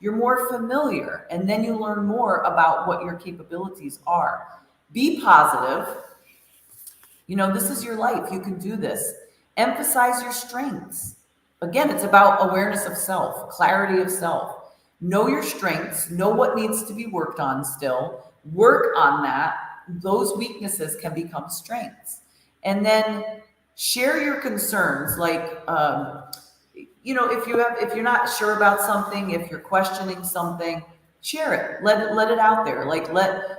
Speaker 1: you're more familiar, and then you learn more about what your capabilities are. Be positive. This is your life. You can do this. Emphasize your strengths. Again, it's about awareness of self, clarity of self. Know your strengths, know what needs to be worked on still, work on that. Those weaknesses can become strengths. And then share your concerns. Like, if you're not sure about something, if you're questioning something, share it. Let it out there. Like,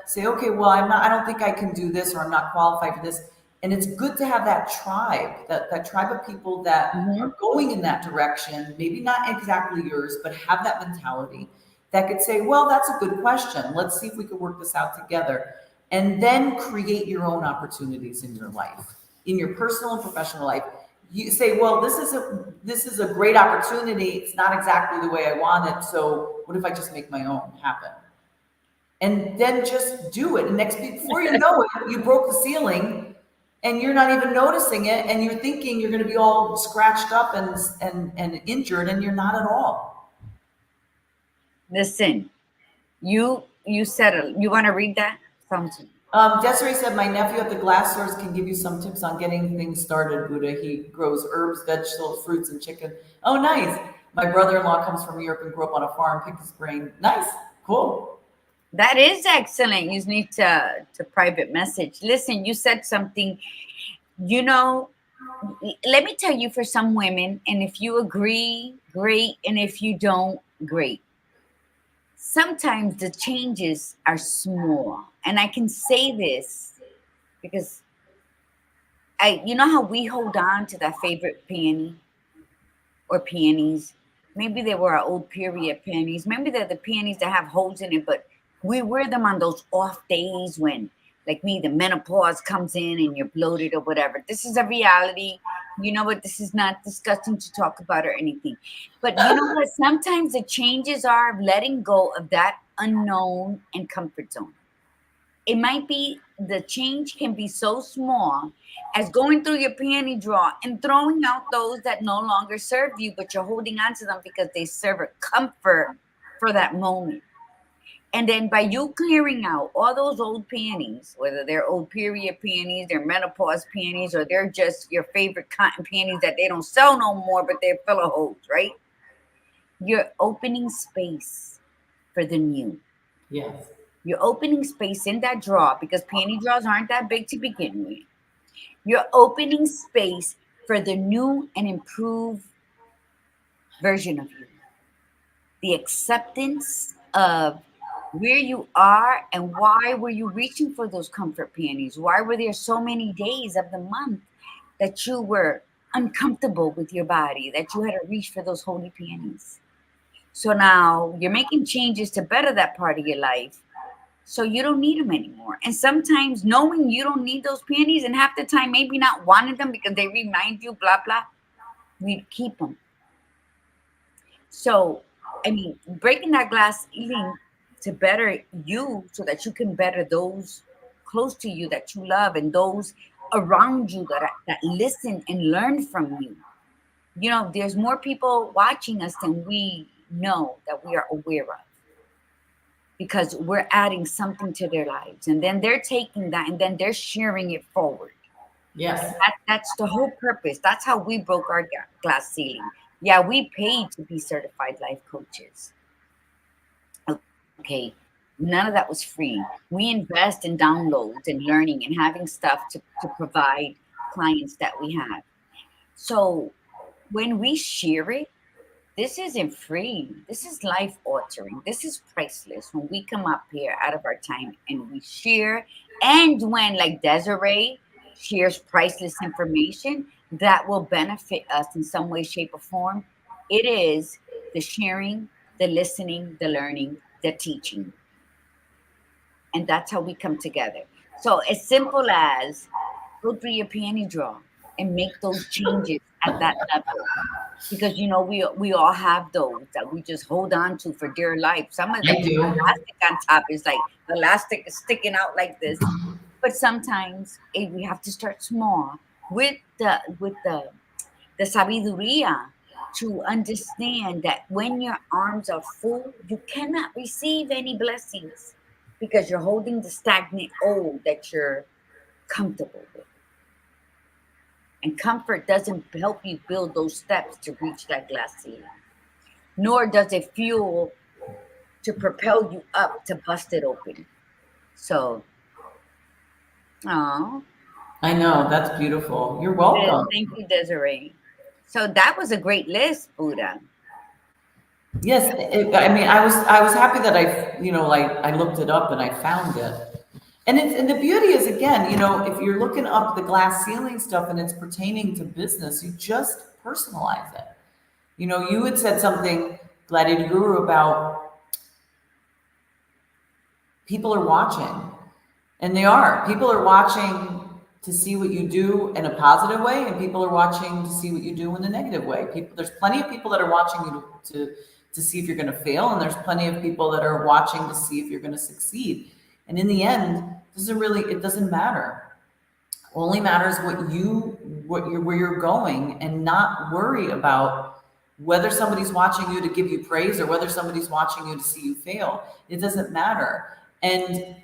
Speaker 1: say, okay, well, I don't think I can do this, or I'm not qualified for this. And it's good to have that tribe, that tribe of people that are going in that direction, maybe not exactly yours, but have that mentality that could say, well, that's a good question. Let's see if we can work this out together. And then create your own opportunities in your life, in your personal and professional life. You say, well, this is a great opportunity. It's not exactly the way I want it. So what if I just make my own happen? And then just do it. And before you know it, you broke the ceiling. And you're not even noticing it, and you're thinking you're going to be all scratched up and injured, and you're not at all.
Speaker 2: Listen, you said you want to read that? Something.
Speaker 1: Desiree said, my nephew at the glass stores can give you some tips on getting things started, Buddha. He grows herbs, vegetables, fruits, and chicken. Oh, nice. My brother-in-law comes from Europe and grew up on a farm, picked his brain. Nice. Cool.
Speaker 2: That is excellent. You need to private message. Listen, you said something, you know, let me tell you, for some women, and if you agree, great, and if you don't, great. Sometimes the changes are small. And I can say this because you know how we hold on to that favorite peony or peonies. Maybe they were our old period panties. Maybe they're the panties that have holes in it, but we wear them on those off days when, like me, the menopause comes in and you're bloated or whatever. This is a reality. You know what? This is not disgusting to talk about or anything. But you know what? Sometimes the changes are letting go of that unknown and comfort zone. It might be the change can be so small as going through your panty drawer and throwing out those that no longer serve you, but you're holding on to them because they serve a comfort for that moment. And then by you clearing out all those old panties, whether they're old period panties, they're menopause panties, or they're just your favorite cotton panties that they don't sell no more, but they're full of holes, right? You're opening space for the new.
Speaker 1: Yes.
Speaker 2: You're opening space in that drawer because panty drawers aren't that big to begin with. You're opening space for the new and improved version of you. The acceptance of where you are and why were you reaching for those comfort panties? Why were there so many days of the month that you were uncomfortable with your body, that you had to reach for those holy panties? So now you're making changes to better that part of your life. So you don't need them anymore. And sometimes knowing you don't need those panties, and half the time maybe not wanting them because they remind you, blah, blah, we keep them. So, I mean, breaking that glass ceiling to better you so that you can better those close to you that you love and those around you that listen and learn from you. You know, there's more people watching us than we know that we are aware of, because we're adding something to their lives, and then they're taking that and then they're sharing it forward.
Speaker 1: Yes.
Speaker 2: That's the whole purpose. That's how we broke our glass ceiling. Yeah, we paid to be certified life coaches. Okay, none of that was free. We invest in downloads and learning and having stuff to provide clients that we have. So when we share it, this isn't free. This is life altering. This is priceless. When we come up here out of our time and we share, and when, like Desiree, shares priceless information that will benefit us in some way, shape, or form, it is the sharing, the listening, the learning, the teaching. And that's how we come together. So, as simple as go through your panty drawer and make those changes at that level, because you know we all have those that we just hold on to for dear life. Some of them
Speaker 1: I
Speaker 2: the
Speaker 1: do.
Speaker 2: elastic on top is like the elastic is sticking out like this. But sometimes we have to start small with the sabiduria to understand that when your arms are full, you cannot receive any blessings because you're holding the stagnant old that you're comfortable with. And comfort doesn't help you build those steps to reach that glass ceiling, nor does it fuel to propel you up to bust it open. So, oh,
Speaker 1: I know. That's beautiful. You're welcome.
Speaker 2: thank you, Desiree. So that was a great list, Buddha.
Speaker 1: Yes. I mean, I was happy that like I looked it up and I found it. And the beauty is, again, if you're looking up the glass ceiling stuff and it's pertaining to business, you just personalize it. You had said something, Gladiator Guru, about people are watching, and they are. People are watching to see what you do in a positive way, and people are watching to see what you do in a negative way. There's plenty of people that are watching you to see if you're going to fail, and there's plenty of people that are watching to see if you're going to succeed. And in the end, it doesn't matter. Only matters where you're going, and not worry about whether somebody's watching you to give you praise or whether somebody's watching you to see you fail. It doesn't matter. And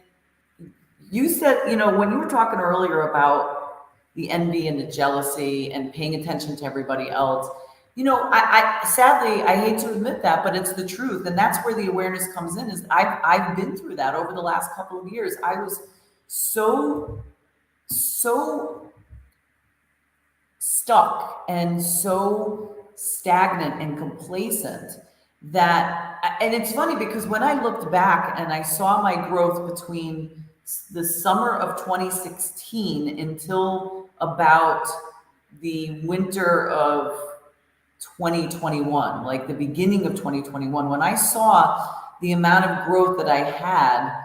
Speaker 1: you said, when you were talking earlier about the envy and the jealousy and paying attention to everybody else, I sadly, I hate to admit that, but it's the truth. And that's where the awareness comes in is I've been through that over the last couple of years. I was so stuck and so stagnant and complacent and it's funny because when I looked back and I saw my growth between the summer of 2016 until about the winter of 2021, like the beginning of 2021, when I saw the amount of growth that I had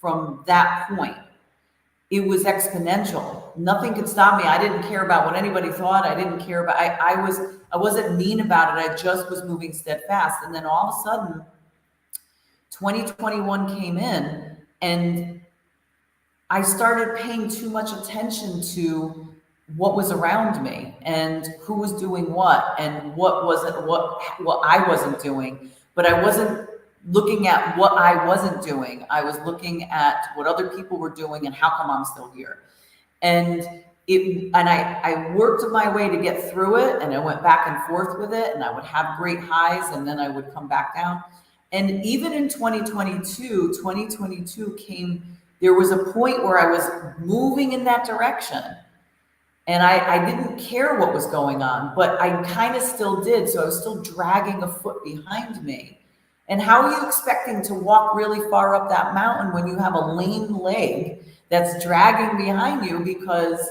Speaker 1: from that point, it was exponential. Nothing could stop me. I didn't care about what anybody thought. I didn't care about, I wasn't mean about it. I just was moving steadfast. And then all of a sudden, 2021 came in and I started paying too much attention to what was around me and who was doing what and what I wasn't doing, but I wasn't looking at what I wasn't doing. I was looking at what other people were doing and how come I'm still here. And I worked my way to get through it, and I went back and forth with it, and I would have great highs and then I would come back down. And even in 2022 came, there was a point where I was moving in that direction. And I didn't care what was going on, but I kind of still did. So I was still dragging a foot behind me. And how are you expecting to walk really far up that mountain when you have a lame leg that's dragging behind you because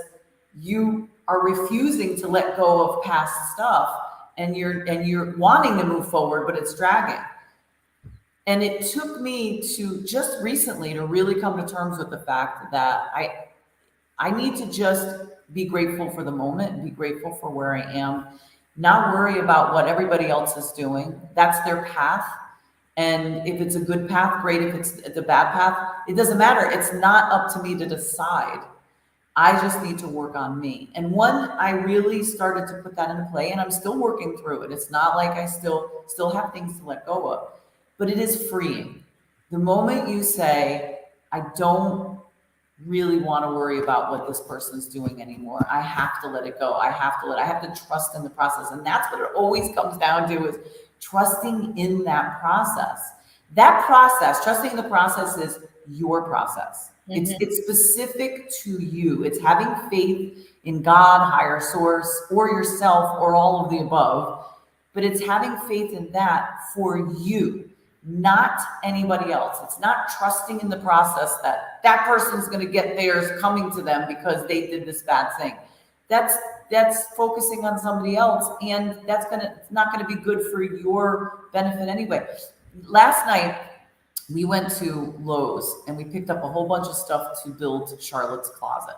Speaker 1: you are refusing to let go of past stuff and you're wanting to move forward, but it's dragging. And it took me to just recently to really come to terms with the fact that I need to just be grateful for the moment, be grateful for where I am, not worry about what everybody else is doing. That's their path. And if it's a good path, great. If it's a bad path, it doesn't matter. It's not up to me to decide. I just need to work on me. And when I really started to put that into play, and I'm still working through it. It's not like I still have things to let go of, but it is freeing. The moment you say, I don't really want to worry about what this person's doing anymore. I have to let it go. I have to trust in the process. And that's what it always comes down to is trusting in that process. That process, trusting the process is your process. Mm-hmm. It's specific to you. It's having faith in God, higher source, or yourself, or all of the above. But it's having faith in that for you, not anybody else. It's not trusting in the process that person's going to get theirs coming to them because they did this bad thing. That's focusing on somebody else, and it's not going to be good for your benefit anyway. Last night we went to Lowe's and we picked up a whole bunch of stuff to build Charlotte's closet,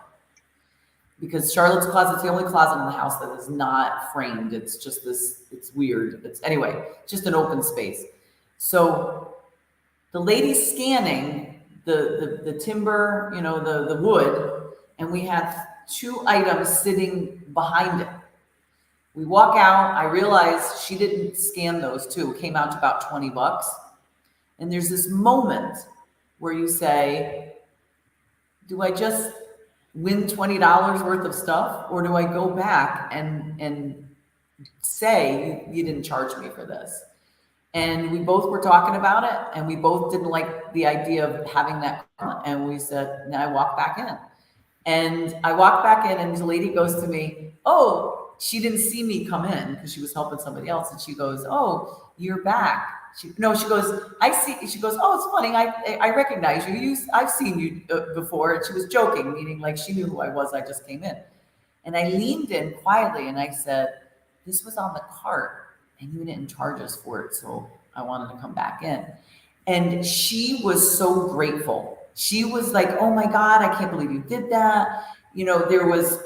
Speaker 1: because Charlotte's closet's the only closet in the house that is not framed. It's just it's weird. Anyway, just an open space. So the lady's scanning the timber, the wood, and we had 2 items sitting behind it. We walk out, I realize she didn't scan those 2. It came out to about $20. And there's this moment where you say, do I just win $20 worth of stuff, or do I go back and say you didn't charge me for this? And we both were talking about it, and we both didn't like the idea of having that. And we said, now I walk back in. And I walk back in, and the lady goes to me, oh, she didn't see me come in because she was helping somebody else. And she goes, oh, you're back. She goes, I see. She goes, oh, it's funny. I recognize you. I've seen you before. And she was joking, meaning like she knew who I was. I just came in. And I leaned in quietly and I said, this was on the cart and you didn't charge us for it. So I wanted to come back in. And she was so grateful. She was like, oh my God, I can't believe you did that. There was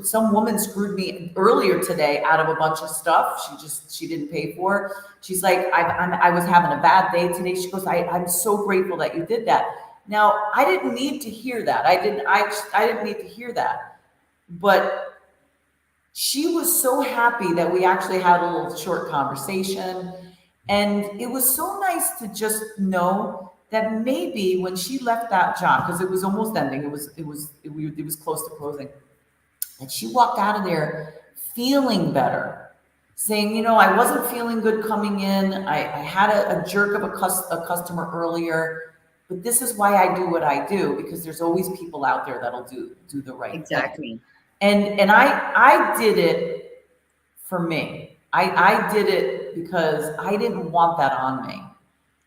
Speaker 1: some woman screwed me earlier today out of a bunch of stuff. She didn't pay for it. She's like, I was having a bad day today. She goes, I'm so grateful that you did that. Now, I didn't need to hear that. I didn't need to hear that. But she was so happy that we actually had a little short conversation. And it was so nice to just know that maybe when she left that job, because it was almost ending, it was close to closing, and she walked out of there feeling better, saying, I wasn't feeling good coming in. I had a jerk of a customer earlier, but this is why I do what I do, because there's always people out there that'll do the right thing.
Speaker 2: Exactly.
Speaker 1: And I did it for me. I did it because I didn't want that on me.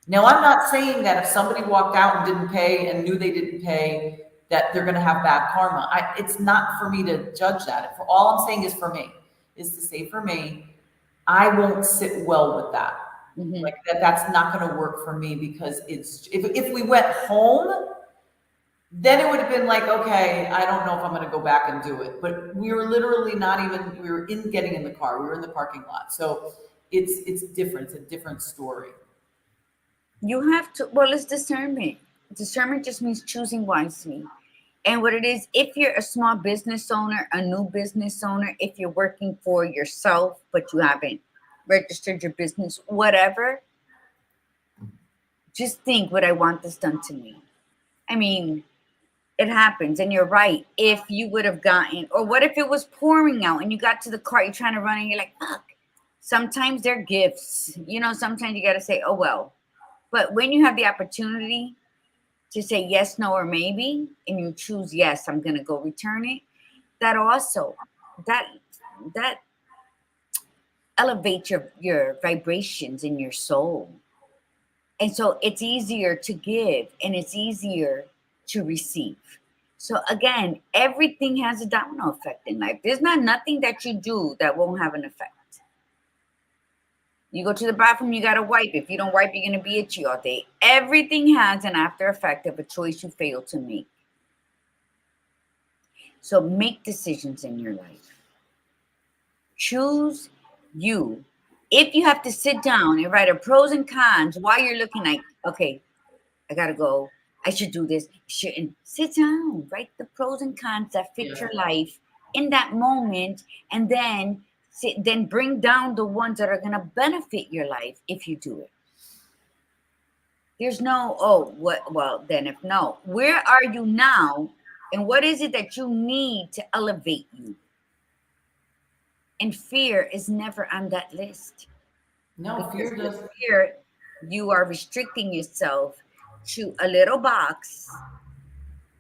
Speaker 1: Now, I'm not saying that if somebody walked out and didn't pay and knew they didn't pay, that they're going to have bad karma. It's not for me to judge that. For all I'm saying is for me, is to say for me, I won't sit well with that.
Speaker 2: Mhm.
Speaker 1: Like that's not going to work for me, because if we went home, then it would have been like, okay, I don't know if I'm going to go back and do it. But we were literally we were getting in the car. We were in the parking lot. So it's different. It's a different story.
Speaker 2: You have to, well, it's discernment. Discernment just means choosing wisely. And what it is, if you're a small business owner, a new business owner, if you're working for yourself, but you haven't registered your business, whatever, just think, would I want this done to me? I mean, it happens. And you're right. If you would have gotten, or what if it was pouring out and you got to the car, you're trying to run and you're like, fuck. Sometimes they're gifts. Sometimes you got to say, oh, well. But when you have the opportunity to say yes, no, or maybe, and you choose yes, I'm going to go return it, that also, that elevates your vibrations in your soul. And so it's easier to give and it's easier to receive. So again, everything has a domino effect in life. There's nothing that you do that won't have an effect. You go to the bathroom, you got to wipe. If you don't wipe, you're going to be itchy all day. Everything has an after effect of a choice you fail to make. So make decisions in your life. Choose you. If you have to sit down and write a pros and cons while you're looking like, okay, I got to go. I should do this. Shouldn't. Sit down. Write the pros and cons that fit your life in that moment. And then bring down the ones that are going to benefit your life if you do it. There's no, then if no, where are you now? And what is it that you need to elevate you? And fear is never on that list.
Speaker 1: No, fear does.
Speaker 2: Fear, you are restricting yourself to a little box.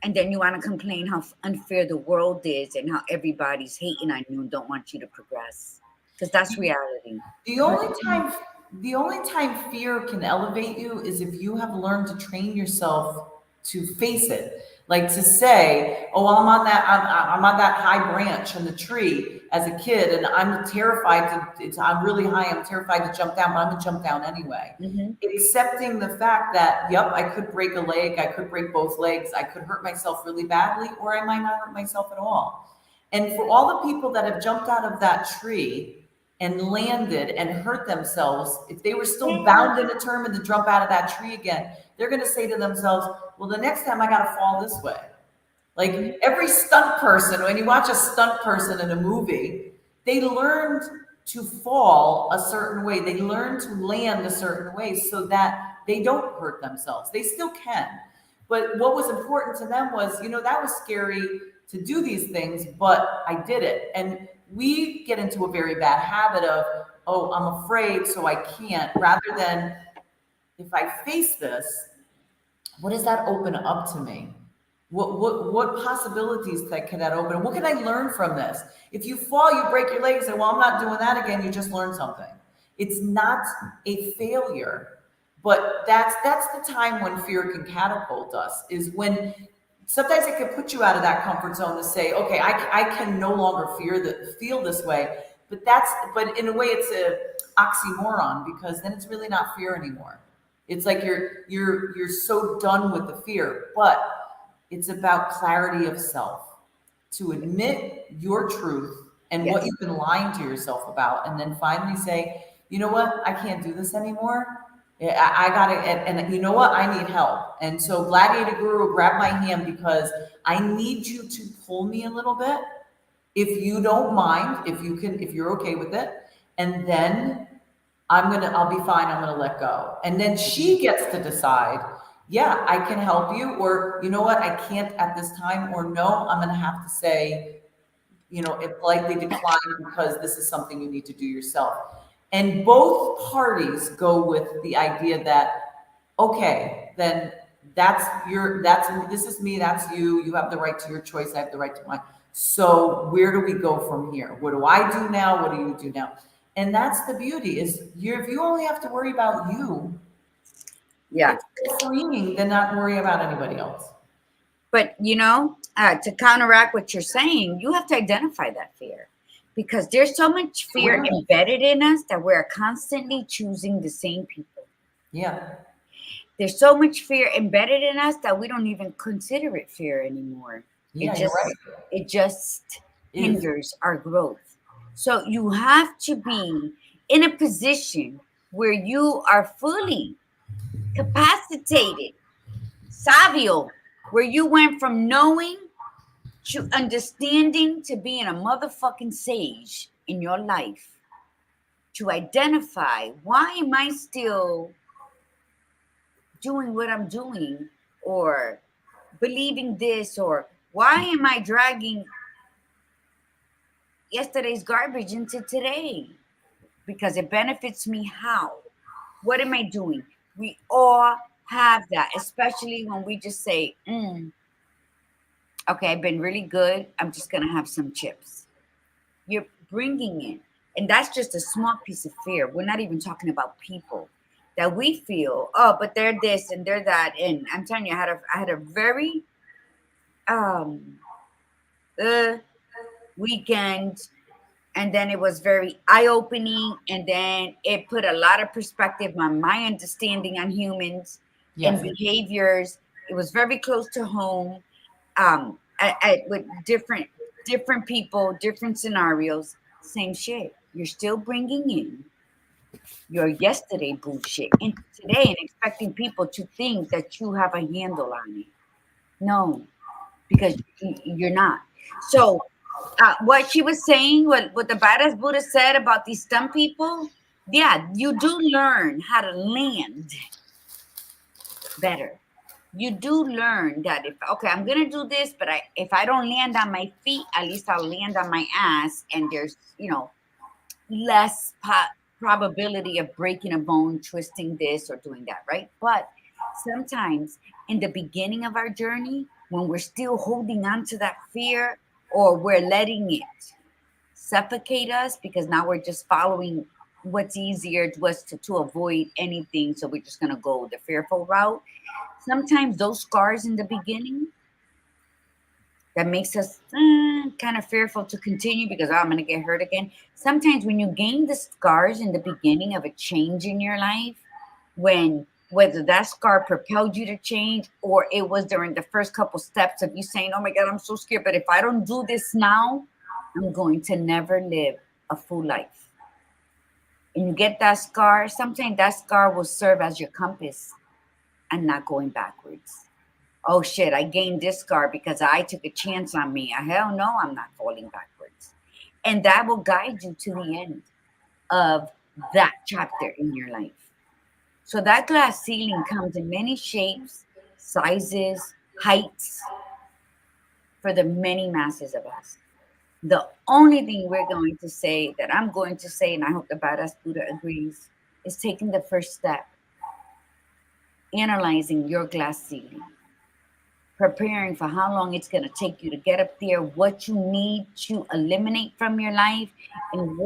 Speaker 2: And then you want to complain how unfair the world is and how everybody's hating on you and don't want you to progress. Because that's reality.
Speaker 1: The only time fear can elevate you is if you have learned to train yourself to face it. Like to say, oh, well, I'm on that high branch in the tree as a kid, and I'm terrified I'm really high. I'm terrified to jump down, but I'm gonna jump down anyway.
Speaker 2: Mm-hmm.
Speaker 1: Accepting the fact that, yep, I could break a leg, I could break both legs, I could hurt myself really badly, or I might not hurt myself at all. And for all the people that have jumped out of that tree and landed and hurt themselves, if they were still bound and determined to jump out of that tree again, they're going to say to themselves, well, the next time I got to fall this way. Like every stunt person, when you watch a stunt person in a movie, they learned to fall a certain way. They learn to land a certain way so that they don't hurt themselves. They still can. But what was important to them was, that was scary to do these things, but I did it. And we get into a very bad habit of, oh, I'm afraid, so I can't, rather than if I face this, what does that open up to me? What possibilities can that open? And what can I learn from this? If you fall, you break your leg and say, well, I'm not doing that again. You just learned something. It's not a failure, but that's the time when fear can catapult us, is when sometimes it can put you out of that comfort zone to say, okay, I can no longer feel this way. But in a way it's a oxymoron, because then it's really not fear anymore. It's like you're so done with the fear, but it's about clarity of self, to admit your truth and what you've been lying to yourself about, and then finally say, you know what, I can't do this anymore. I got it. And you know what? I need help. And so Gladiator Guru, grab my hand, because I need you to pull me a little bit. If you don't mind, if you're okay with it. And then I'll be fine. I'm going to let go. And then she gets to decide, yeah, I can help you. Or, you know what? I can't at this time. Or no, I'm going to have to say, it politely decline because this is something you need to do yourself. And both parties go with the idea that, okay, then this is me, that's you. You have the right to your choice. I have the right to mine. So where do we go from here? What do I do now? What do you do now? And that's the beauty is if you only have to worry about you,
Speaker 2: Yeah.
Speaker 1: it's more freeing than not worry about anybody else.
Speaker 2: But to counteract what you're saying, you have to identify that fear, because there's so much fear
Speaker 1: Awareness.
Speaker 2: embedded in us that we're constantly choosing the same people.
Speaker 1: Yeah.
Speaker 2: There's so much fear embedded in us that we don't even consider it fear anymore.
Speaker 1: Yeah, you're right.
Speaker 2: It just
Speaker 1: It is.
Speaker 2: hinders our growth. So you have to be in a position where you are fully capacitated, sabio, where you went from knowing to understanding to being a motherfucking sage in your life, to identify, why am I still doing what I'm doing, or believing this, or why am I dragging yesterday's garbage into today? Because it benefits me. How? What am I doing? We all have that, especially when we just say, okay, I've been really good. I'm just going to have some chips. You're bringing in, and that's just a small piece of fear. We're not even talking about people that we feel, oh, but they're this and they're that. And I'm telling you, I had a very um weekend, and then it was very eye-opening, and then it put a lot of perspective on my understanding on humans and
Speaker 1: Yes.
Speaker 2: behaviors. It was very close to home, with different people, different scenarios. Same shit, you're still bringing in your yesterday bullshit into today and expecting people to think that you have a handle on it. No, because you're not. So what she was saying, what the badass Buddha said about these dumb people, yeah, you do learn how to land better. You do learn that if, okay, I'm gonna do this, but if I don't land on my feet, at least I'll land on my ass, and there's less probability of breaking a bone, twisting this or doing that, right? But sometimes in the beginning of our journey, when we're still holding on to that fear, or we're letting it suffocate us because now we're just following what's easier to us to avoid anything, so we're just going to go the fearful route. Sometimes those scars in the beginning that makes us kind of fearful to continue because, oh, I'm going to get hurt again. Sometimes when you gain the scars in the beginning of a change in your life, whether that scar propelled you to change, or it was during the first couple steps of you saying, oh my God, I'm so scared, but if I don't do this now, I'm going to never live a full life. And you get that scar, sometimes that scar will serve as your compass and not going backwards. Oh shit, I gained this scar because I took a chance on me. Hell no, I'm not falling backwards. And that will guide you to the end of that chapter in your life. So that glass ceiling comes in many shapes, sizes, heights for the many masses of us. The only thing we're going to say, that I'm going to say, and I hope the badass Buddha agrees, is taking the first step, analyzing your glass ceiling, preparing for how long it's going to take you to get up there, what you need to eliminate from your life, and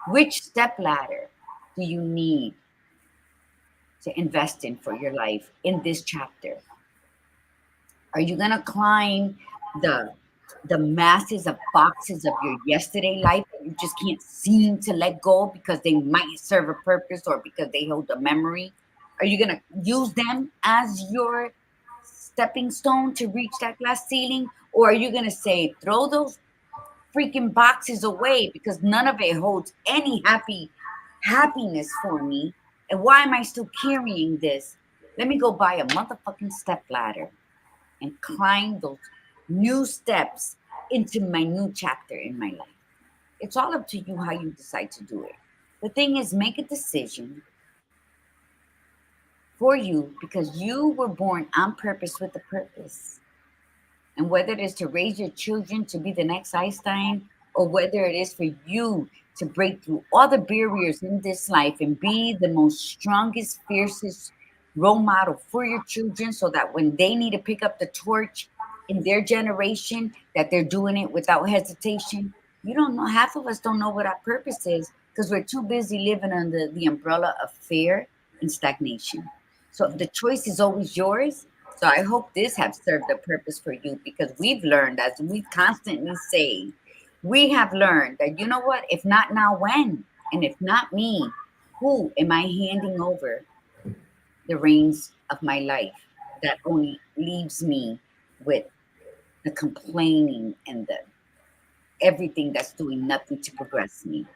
Speaker 2: which step ladder do you need to invest in for your life in this chapter. Are you going to climb the masses of boxes of your yesterday life that you just can't seem to let go because they might serve a purpose or because they hold a memory? Are you going to use them as your stepping stone to reach that glass ceiling? Or are you going to say, throw those freaking boxes away because none of it holds any happiness for me? And why am I still carrying this? Let me go buy a motherfucking step ladder and climb those new steps into my new chapter in my life. It's all up to you how you decide to do it. The thing is, make a decision for you, because you were born on purpose with a purpose. And whether it is to raise your children to be the next Einstein, or whether it is for you to break through all the barriers in this life and be the most strongest, fiercest role model for your children, so that when they need to pick up the torch in their generation, that they're doing it without hesitation. You don't know, half of us don't know what our purpose is because we're too busy living under the umbrella of fear and stagnation. So the choice is always yours. So I hope this has served a purpose for you, because we've learned, as we constantly say, we have learned that, you know what, if not now, when? And if not me, who am I handing over the reins of my life that only leaves me with the complaining and the everything that's doing nothing to progress me?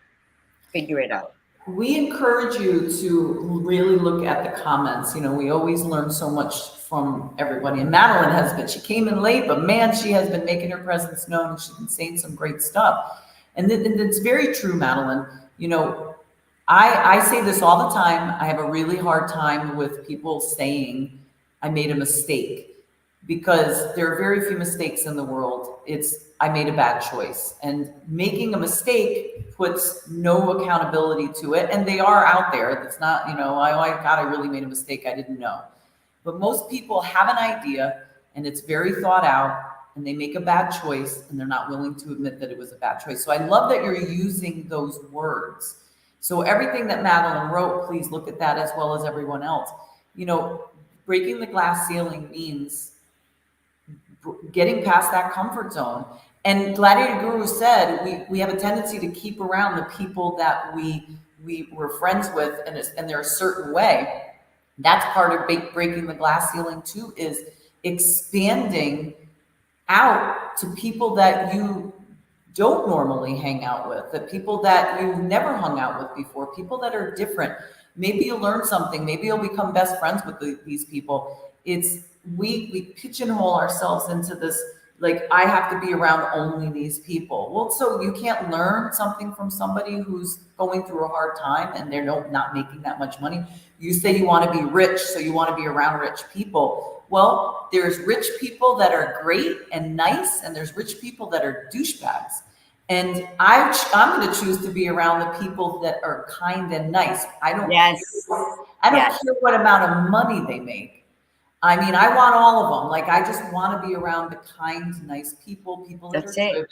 Speaker 2: Figure it out.
Speaker 1: We encourage you to really look at the comments. You know, we always learn so much from everybody. And Madeline has been, she came in late, but man, she has been making her presence known. And she's been saying some great stuff. And it's very true, Madeline. You know, I say this all the time. I have a really hard time with people saying I made a mistake, because there are very few mistakes in the world. It's I made a bad choice, and making a mistake puts no accountability to it. And they are out there. It's not, you know, God, I really made a mistake. I didn't know. But most people have an idea and it's very thought out, and they make a bad choice and they're not willing to admit that it was a bad choice. So I love that you're using those words. So everything that Madeline wrote, please look at that, as well as everyone else. You know, breaking the glass ceiling means getting past that comfort zone. And Gladiator Guru said we have a tendency to keep around the people that we were friends with, and they're a certain way. That's part of breaking the glass ceiling too, is expanding out to people that you don't normally hang out with, the people that you've never hung out with before, people that are different. Maybe you'll learn something. Maybe you'll become best friends with these people. It's we pigeonhole ourselves into this, like, I have to be around only these people. Well, so you can't learn something from somebody who's going through a hard time and they're not making that much money. You say you want to be rich, so you want to be around rich people. Well, there's rich people that are great and nice, and there's rich people that are douchebags. And I'm going to choose to be around the people that are kind and nice.
Speaker 2: Yes.
Speaker 1: I don't care what amount of money they make. I mean, I want all of them. Like, I just want to be around the kind, nice people, people that are driven,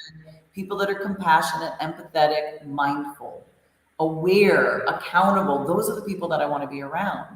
Speaker 1: people that are compassionate, empathetic, mindful, aware, accountable. Those are the people that I want to be around.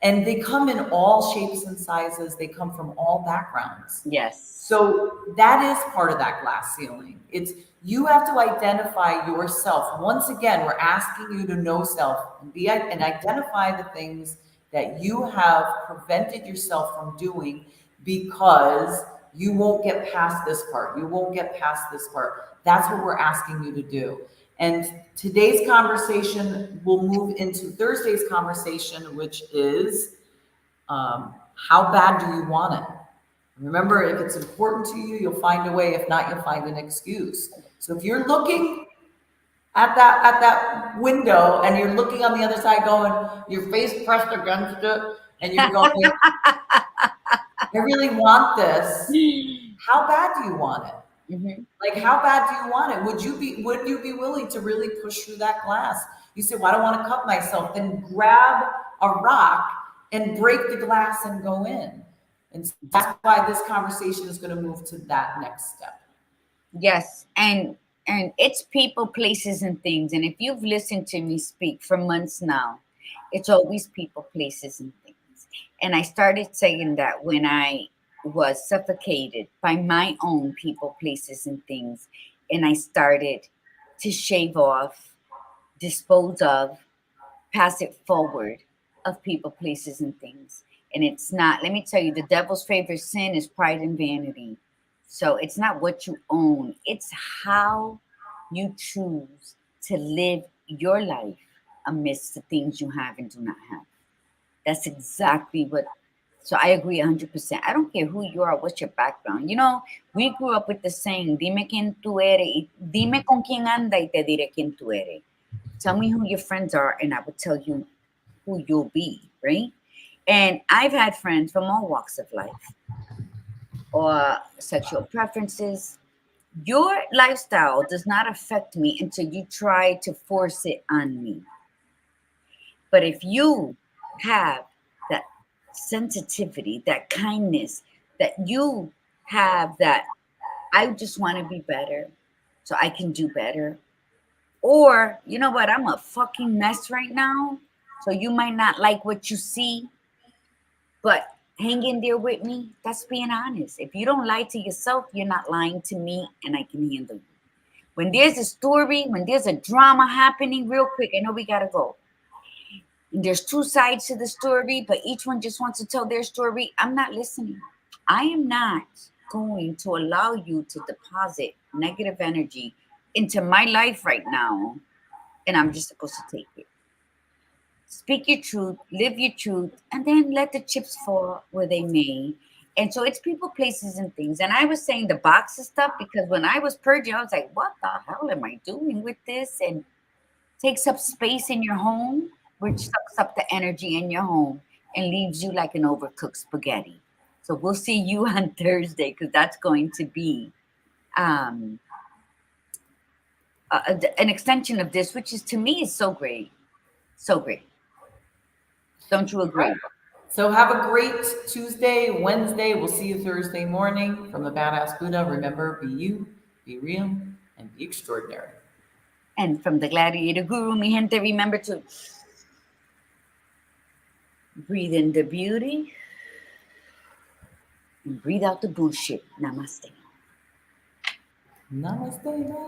Speaker 1: And they come in all shapes and sizes. They come from all backgrounds.
Speaker 2: Yes.
Speaker 1: So that is part of that glass ceiling. It's, you have to identify yourself. Once again, we're asking you to know self and identify the things that you have prevented yourself from doing because you won't get past this part. You won't get past this part. That's what we're asking you to do. And today's conversation will move into Thursday's conversation, which is how bad do you want it? Remember, if it's important to you, you'll find a way. If not, you'll find an excuse. So if you're looking at that window and you're looking on the other side going, your face pressed against it, and you're going, I really want this. How bad do you want it? Mm-hmm. Like, how bad do you want it? Would you be willing to really push through that glass? You say, well, I don't want to cut myself. Then grab a rock and break the glass and go in. And so that's why this conversation is going to move to that next step.
Speaker 2: Yes. And it's people, places, and things. And if you've listened to me speak for months now, it's always people, places, and things. And I started saying that when I was suffocated by my own people, places, and things. And I started to shave off, dispose of, pass it forward of people, places, and things. And it's not, let me tell you, the devil's favorite sin is pride and vanity. So it's not what you own, it's how you choose to live your life amidst the things you have and do not have. That's exactly what. So I agree 100%. I don't care who you are, what's your background. You know, we grew up with the saying, dime quién tú eres, dime con quién anda y te diré quién tú eres. Tell me who your friends are and I will tell you who you'll be, right? And I've had friends from all walks of life. or sexual preferences. Your lifestyle does not affect me until you try to force it on me. But if you have that sensitivity, that kindness, that you have that, I just want to be better so I can do better. Or, you know what, I'm a fucking mess right now. So you might not like what you see, but hang in there with me. That's being honest. If you don't lie to yourself, you're not lying to me, and I can handle you. When there's a story, when there's a drama happening, real quick, I know we gotta go. And there's two sides to the story, but each one just wants to tell their story. I'm not listening. I am not going to allow you to deposit negative energy into my life right now, and I'm just supposed to take it. Speak your truth, live your truth, and then let the chips fall where they may. And so it's people, places, and things. And I was saying the box of stuff because when I was purging, I was like, what the hell am I doing with this? And takes up space in your home, which sucks up the energy in your home and leaves you like an overcooked spaghetti. So we'll see you on Thursday because that's going to be um, an extension of this, which is to me is so great. So great. Don't you agree?
Speaker 1: So have a great Tuesday, Wednesday. We'll see you Thursday morning from the Badass Buddha. Remember, be you, be real, and be extraordinary.
Speaker 2: And from the Gladiator Guru, mi gente, remember to breathe in the beauty and breathe out the bullshit. Namaste.
Speaker 1: Namaste, bye.